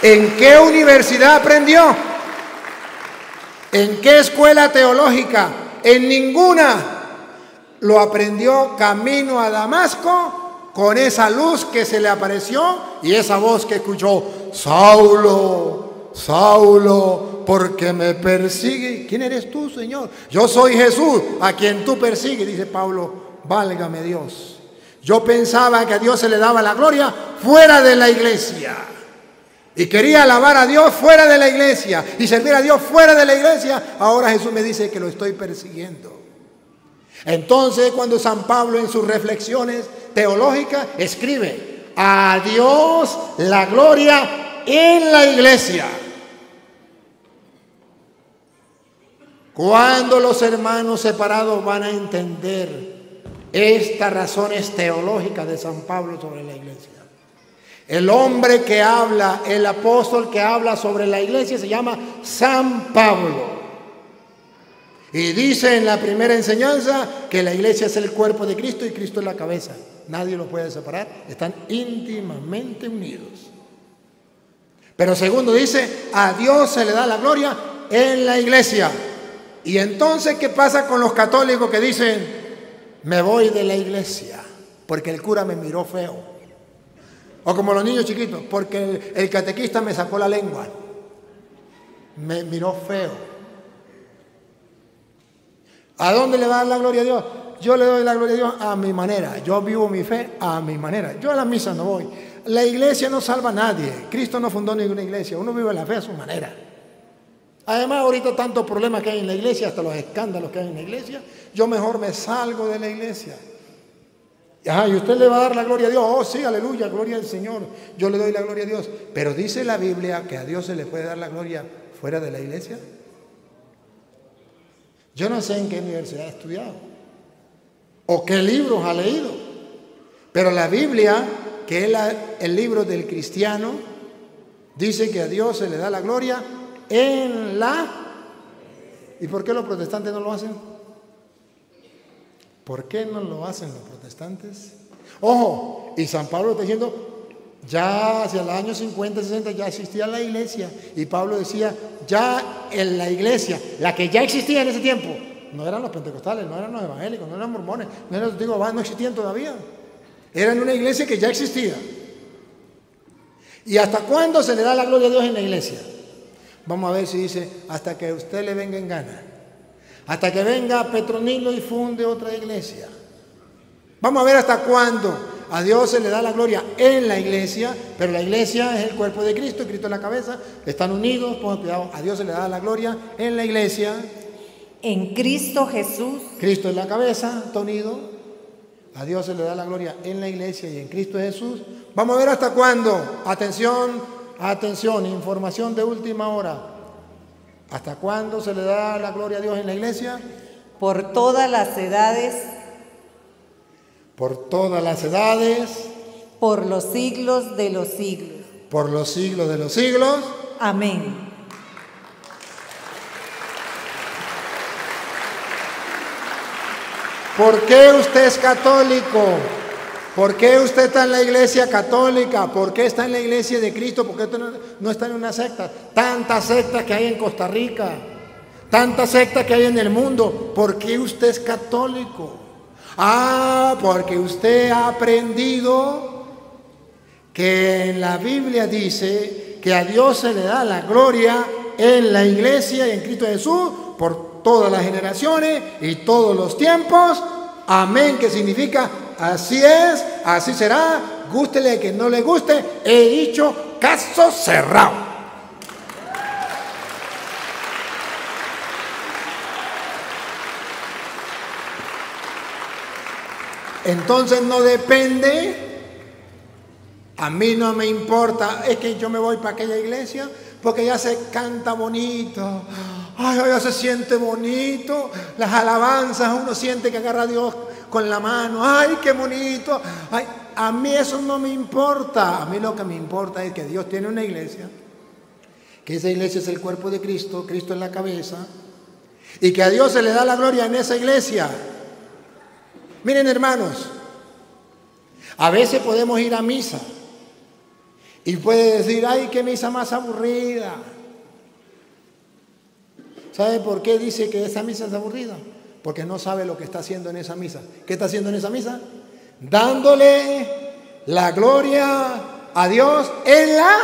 ¿En qué universidad aprendió? ¿En qué escuela teológica? En ninguna. Lo aprendió camino a Damasco con esa luz que se le apareció y esa voz que escuchó: Saulo, Saulo, ¿por qué me persigue? ¿Quién eres tú, Señor? Yo soy Jesús, a quien tú persigues. Dice Pablo: válgame Dios. Yo pensaba que a Dios se le daba la gloria fuera de la iglesia. Y quería alabar a Dios fuera de la iglesia y servir a Dios fuera de la iglesia. Ahora Jesús me dice que lo estoy persiguiendo. Entonces, cuando San Pablo en sus reflexiones teológicas escribe: a Dios la gloria en la iglesia. Cuando los hermanos separados van a entender estas razones teológicas de San Pablo sobre la iglesia. El hombre que habla, el apóstol que habla sobre la iglesia se llama San Pablo. Y dice en la primera enseñanza que la iglesia es el cuerpo de Cristo y Cristo es la cabeza. Nadie los puede separar, están íntimamente unidos. Pero segundo dice: a Dios se le da la gloria en la iglesia. Y entonces, ¿qué pasa con los católicos que dicen: me voy de la iglesia porque el cura me miró feo? O como los niños chiquitos: porque el catequista me sacó la lengua, me miró feo. ¿A dónde le va a dar la gloria a Dios? Yo le doy la gloria a Dios a mi manera. Yo vivo mi fe a mi manera. Yo a la misa no voy. La iglesia no salva a nadie. Cristo no fundó ninguna iglesia. Uno vive la fe a su manera. Además, ahorita tantos problemas que hay en la iglesia, hasta los escándalos que hay en la iglesia, yo mejor me salgo de la iglesia. Ajá, y usted le va a dar la gloria a Dios. Oh, sí, aleluya, gloria al Señor. Yo le doy la gloria a Dios. Pero dice la Biblia que a Dios se le puede dar la gloria fuera de la iglesia. Yo no sé en qué universidad ha estudiado o qué libros ha leído, pero la Biblia, que es el libro del cristiano, dice que a Dios se le da la gloria en la... ¿Y por qué los protestantes no lo hacen? ¿Por qué no lo hacen los protestantes? Ojo, y San Pablo está diciendo, ya hacia los años 50, 60 ya existía la iglesia. Y Pablo decía, ya en la iglesia, la que ya existía en ese tiempo, no eran los pentecostales, no eran los evangélicos, no eran mormones, no eran los testigos, no existían todavía. Eran una iglesia que ya existía. ¿Y hasta cuándo se le da la gloria a Dios en la iglesia? Vamos a ver si dice, hasta que a usted le venga en gana. Hasta que venga Petronilo y funde otra iglesia. Vamos a ver hasta cuándo a Dios se le da la gloria en la iglesia, pero la iglesia es el cuerpo de Cristo, y Cristo es la cabeza, están unidos, pongan cuidado, a Dios se le da la gloria en la iglesia. En Cristo Jesús. Cristo es la cabeza, está unido. A Dios se le da la gloria en la iglesia y en Cristo Jesús. Vamos a ver hasta cuándo. Atención, atención, información de última hora. ¿Hasta cuándo se le da la gloria a Dios en la iglesia? Por todas las edades. Por todas las edades. Por los siglos de los siglos. Por los siglos de los siglos. Amén. ¿Por qué usted es católico? ¿Por qué usted está en la iglesia católica? ¿Por qué está en la iglesia de Cristo? ¿Por qué usted no está en una secta? Tantas sectas que hay en Costa Rica, tantas sectas que hay en el mundo. ¿Por qué usted es católico? Ah, porque usted ha aprendido que en la Biblia dice que a Dios se le da la gloria en la iglesia y en Cristo Jesús por todas las generaciones y todos los tiempos. Amén, que significa así es, así será, gústele que no le guste, he dicho caso cerrado. Entonces no depende, a mí no me importa, es que yo me voy para aquella iglesia porque ya se canta bonito, ay, ya se siente bonito, las alabanzas, uno siente que agarra a Dios con la mano, ay, qué bonito, ay, a mí eso no me importa, a mí lo que me importa es que Dios tiene una iglesia, que esa iglesia es el cuerpo de Cristo, Cristo es la cabeza, y que a Dios se le da la gloria en esa iglesia. Miren, hermanos, a veces podemos ir a misa y puede decir, ay, qué misa más aburrida. ¿Sabe por qué dice que esa misa es aburrida? Porque no sabe lo que está haciendo en esa misa. ¿Qué está haciendo en esa misa? Dándole la gloria a Dios en la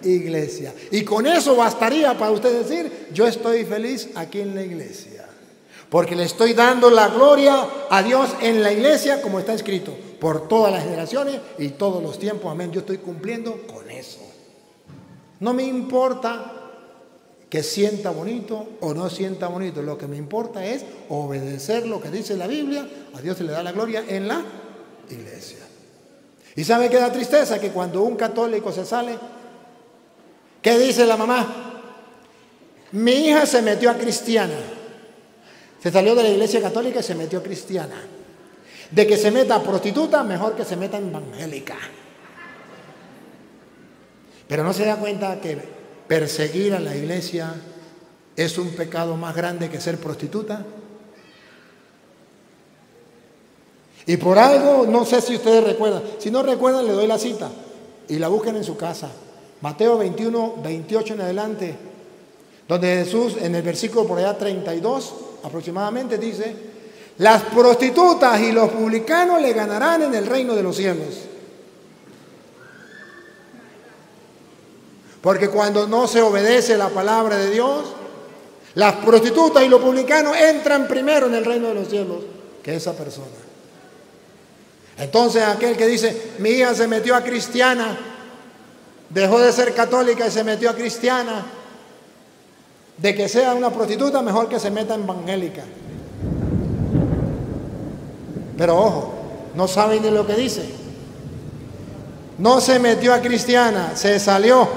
iglesia. Y con eso bastaría para usted decir, yo estoy feliz aquí en la iglesia. Porque le estoy dando la gloria a Dios en la iglesia, como está escrito, por todas las generaciones y todos los tiempos. Amén. Yo estoy cumpliendo con eso. No me importa que sienta bonito o no sienta bonito. Lo que me importa es obedecer lo que dice la Biblia. A Dios se le da la gloria en la iglesia. ¿Y sabe qué da tristeza? Que cuando un católico se sale, ¿qué dice la mamá? Mi hija se metió a cristiana. Se salió de la iglesia católica y se metió cristiana. De que se meta a prostituta, mejor que se meta evangélica. Pero no se da cuenta que perseguir a la iglesia es un pecado más grande que ser prostituta. Y por algo, no sé si ustedes recuerdan. Si no recuerdan, le doy la cita y la busquen en su casa. Mateo 21, 28 en adelante, donde Jesús, en el versículo por allá 32 aproximadamente, dice: las prostitutas y los publicanos le ganarán en el reino de los cielos. Porque cuando no se obedece la palabra de Dios, las prostitutas y los publicanos entran primero en el reino de los cielos que esa persona. Entonces aquel que dice, mi hija se metió a cristiana, dejó de ser católica y se metió a cristiana, de que sea una prostituta, mejor que se meta en evangélica. Pero ojo, no saben ni lo que dice. No se metió a cristiana, se salió.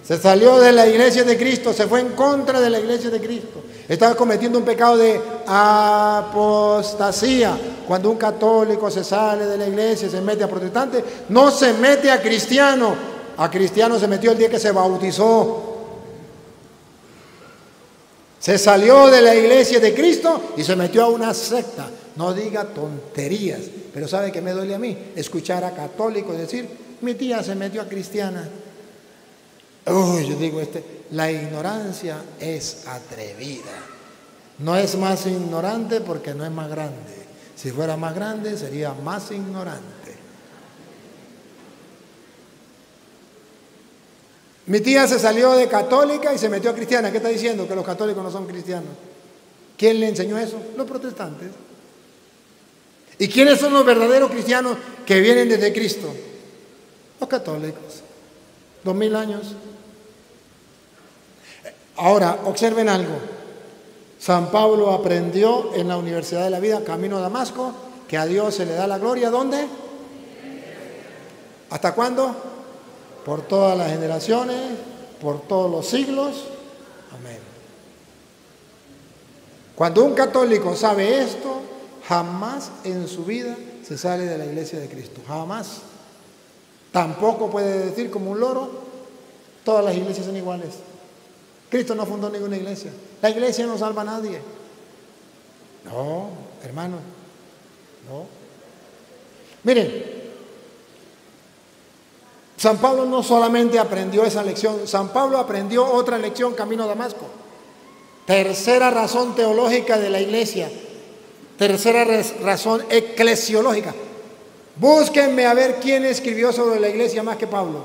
Se salió de la iglesia de Cristo, se fue en contra de la iglesia de Cristo. Estaba cometiendo un pecado de apostasía. Cuando un católico se sale de la iglesia y se mete a protestante, no se mete a cristiano. A cristiano se metió el día que se bautizó. Se salió de la iglesia de Cristo y se metió a una secta. No diga tonterías. Pero ¿sabe qué me duele a mí? Escuchar a católicos decir, mi tía se metió a cristiana. Uy, yo digo, la ignorancia es atrevida. No es más ignorante porque no es más grande. Si fuera más grande, sería más ignorante. Mi tía se salió de católica y se metió a cristiana. ¿Qué está diciendo? Que los católicos no son cristianos. ¿Quién le enseñó eso? Los protestantes. ¿Y quiénes son los verdaderos cristianos que vienen desde Cristo? Los católicos. 2000 años. Ahora, observen algo. San Pablo aprendió en la Universidad de la Vida, camino a Damasco, que a Dios se le da la gloria. ¿Dónde? ¿Hasta cuándo? Por todas las generaciones, por todos los siglos. Amén. Cuando un católico sabe esto, jamás en su vida se sale de la iglesia de Cristo. Jamás. Tampoco puede decir como un loro, todas las iglesias son iguales. Cristo no fundó ninguna iglesia. La iglesia no salva a nadie. No, hermano. No. Miren, San Pablo no solamente aprendió esa lección, San Pablo aprendió otra lección camino a Damasco. Tercera razón teológica de la iglesia. Tercera razón eclesiológica. Búsquenme a ver quién escribió sobre la iglesia más que Pablo.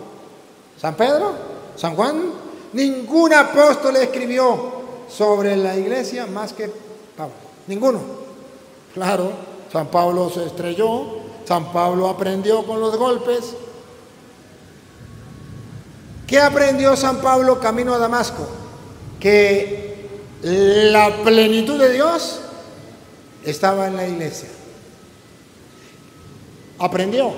¿San Pedro? ¿San Juan? Ningún apóstol escribió sobre la iglesia más que Pablo. Ninguno. Claro, San Pablo se estrelló, San Pablo aprendió con los golpes. ¿Qué aprendió San Pablo camino a Damasco? Que la plenitud de Dios estaba en la iglesia. Aprendió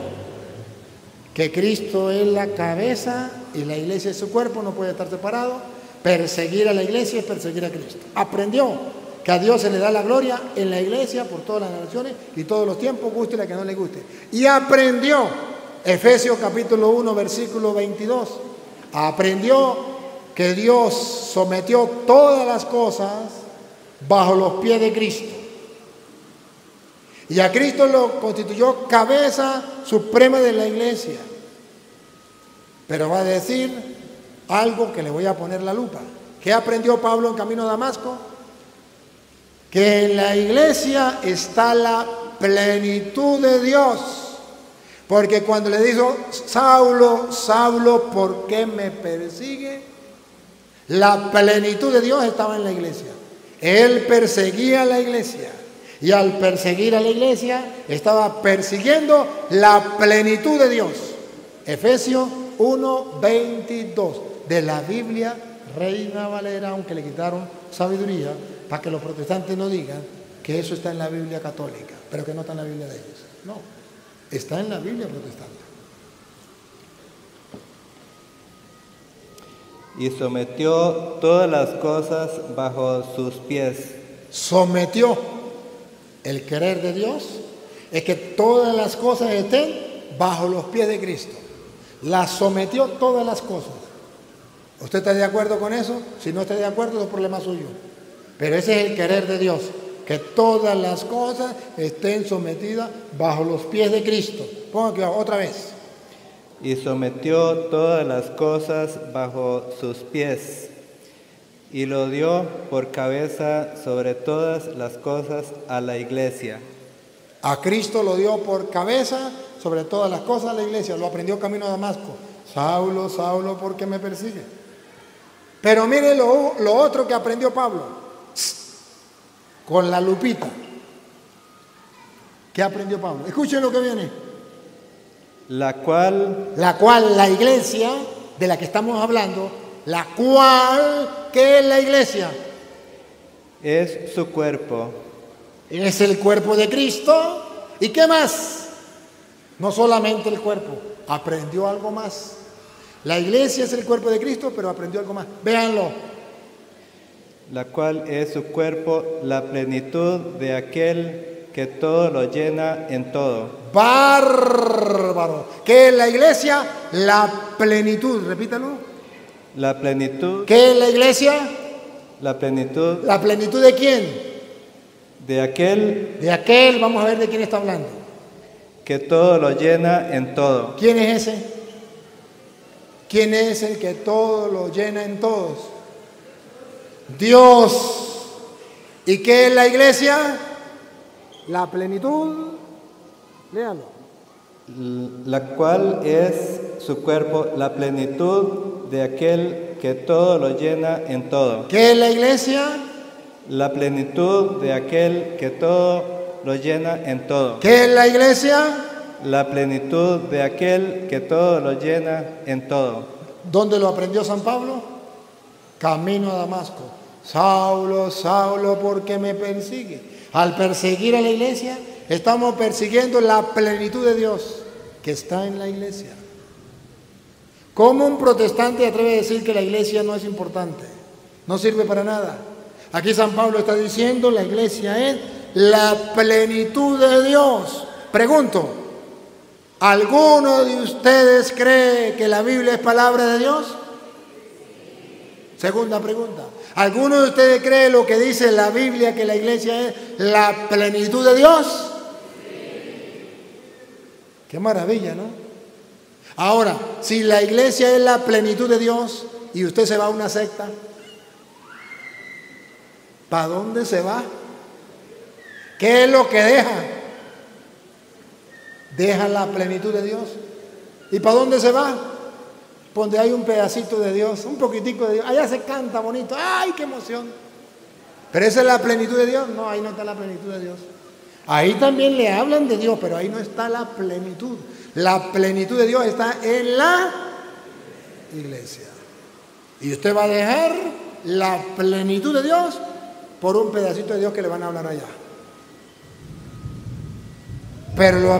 que Cristo es la cabeza y la iglesia es su cuerpo, no puede estar separado. Perseguir a la iglesia es perseguir a Cristo. Aprendió que a Dios se le da la gloria en la iglesia por todas las naciones y todos los tiempos, guste la que no le guste. Y aprendió, Efesios capítulo 1, versículo 22, aprendió que Dios sometió todas las cosas bajo los pies de Cristo. Y a Cristo lo constituyó cabeza suprema de la iglesia. Pero va a decir algo que le voy a poner la lupa. ¿Qué aprendió Pablo en camino a Damasco? Que en la iglesia está la plenitud de Dios. Porque cuando le dijo, Saulo, Saulo, ¿por qué me persigue? La plenitud de Dios estaba en la iglesia. Él perseguía a la iglesia. Y al perseguir a la iglesia, estaba persiguiendo la plenitud de Dios. Efesios 1:22 de la Biblia Reina Valera, aunque le quitaron sabiduría, para que los protestantes no digan que eso está en la Biblia católica, pero que no está en la Biblia de ellos. No, está en la Biblia protestante. Y sometió todas las cosas bajo sus pies. Sometió. El querer de Dios es que todas las cosas estén bajo los pies de Cristo. Las sometió todas las cosas. ¿Usted está de acuerdo con eso? Si no está de acuerdo, es un problema suyo. Pero ese es el querer de Dios, que todas las cosas estén sometidas bajo los pies de Cristo. Ponga aquí otra vez. Y sometió todas las cosas bajo sus pies, y lo dio por cabeza sobre todas las cosas a la iglesia. A Cristo lo dio por cabeza sobre todas las cosas a la iglesia. Lo aprendió camino a Damasco. Saulo, Saulo, ¿por qué me persigue? Pero mire lo otro que aprendió Pablo. Con la lupita. ¿Qué aprendió Pablo? Escuchen lo que viene. La cual la iglesia de la que estamos hablando La cual, ¿qué es la iglesia? Es su cuerpo, Es el cuerpo de Cristo. ¿Y qué más? No solamente el cuerpo, aprendió algo más. La iglesia es el cuerpo de Cristo, pero aprendió algo más. Véanlo. la cual es su cuerpo, la plenitud de aquel que todo lo llena en todo. Bárbaro. ¿Qué es la iglesia? La plenitud. Repítalo. La plenitud, ¿Qué es la iglesia? la plenitud ¿La plenitud de quién? de aquel De aquel, vamos a ver de quién está hablando. que todo lo llena en todo. ¿Quién es ese? ¿Quién es el que todo lo llena en todos? Dios. ¿Y qué es la iglesia? La plenitud. Léalo. La cual es su cuerpo, la plenitud de aquel que todo lo llena en todo. ¿Qué es la iglesia? La plenitud de aquel que todo lo llena en todo. ¿Qué es la iglesia? La plenitud de aquel que todo lo llena en todo. ¿Dónde lo aprendió San Pablo? Camino a Damasco. Saulo, Saulo, ¿por qué me persigue? Al perseguir a la iglesia, estamos persiguiendo la plenitud de Dios que está en la iglesia. ¿Cómo un protestante atreve a decir que la iglesia no es importante? No sirve para nada. Aquí San Pablo está diciendo la iglesia es la plenitud de Dios. Pregunto, ¿alguno de ustedes cree que la Biblia es palabra de Dios? Segunda pregunta. ¿Alguno de ustedes cree lo que dice la Biblia, que la iglesia es la plenitud de Dios? Qué maravilla, ¿no? Ahora, si la iglesia es la plenitud de Dios y usted se va a una secta, ¿para dónde se va? ¿Qué es lo que deja? Deja la plenitud de Dios. ¿Y para dónde se va? Donde hay un pedacito de Dios, un poquitico de Dios. Allá se canta bonito. ¡Ay, qué emoción! ¿Pero esa es la plenitud de Dios? No, ahí no está la plenitud de Dios. Ahí también le hablan de Dios, pero ahí no está la plenitud. La plenitud de Dios está en la iglesia. Y usted va a dejar la plenitud de Dios por un pedacito de Dios que le van a hablar allá. Pero lo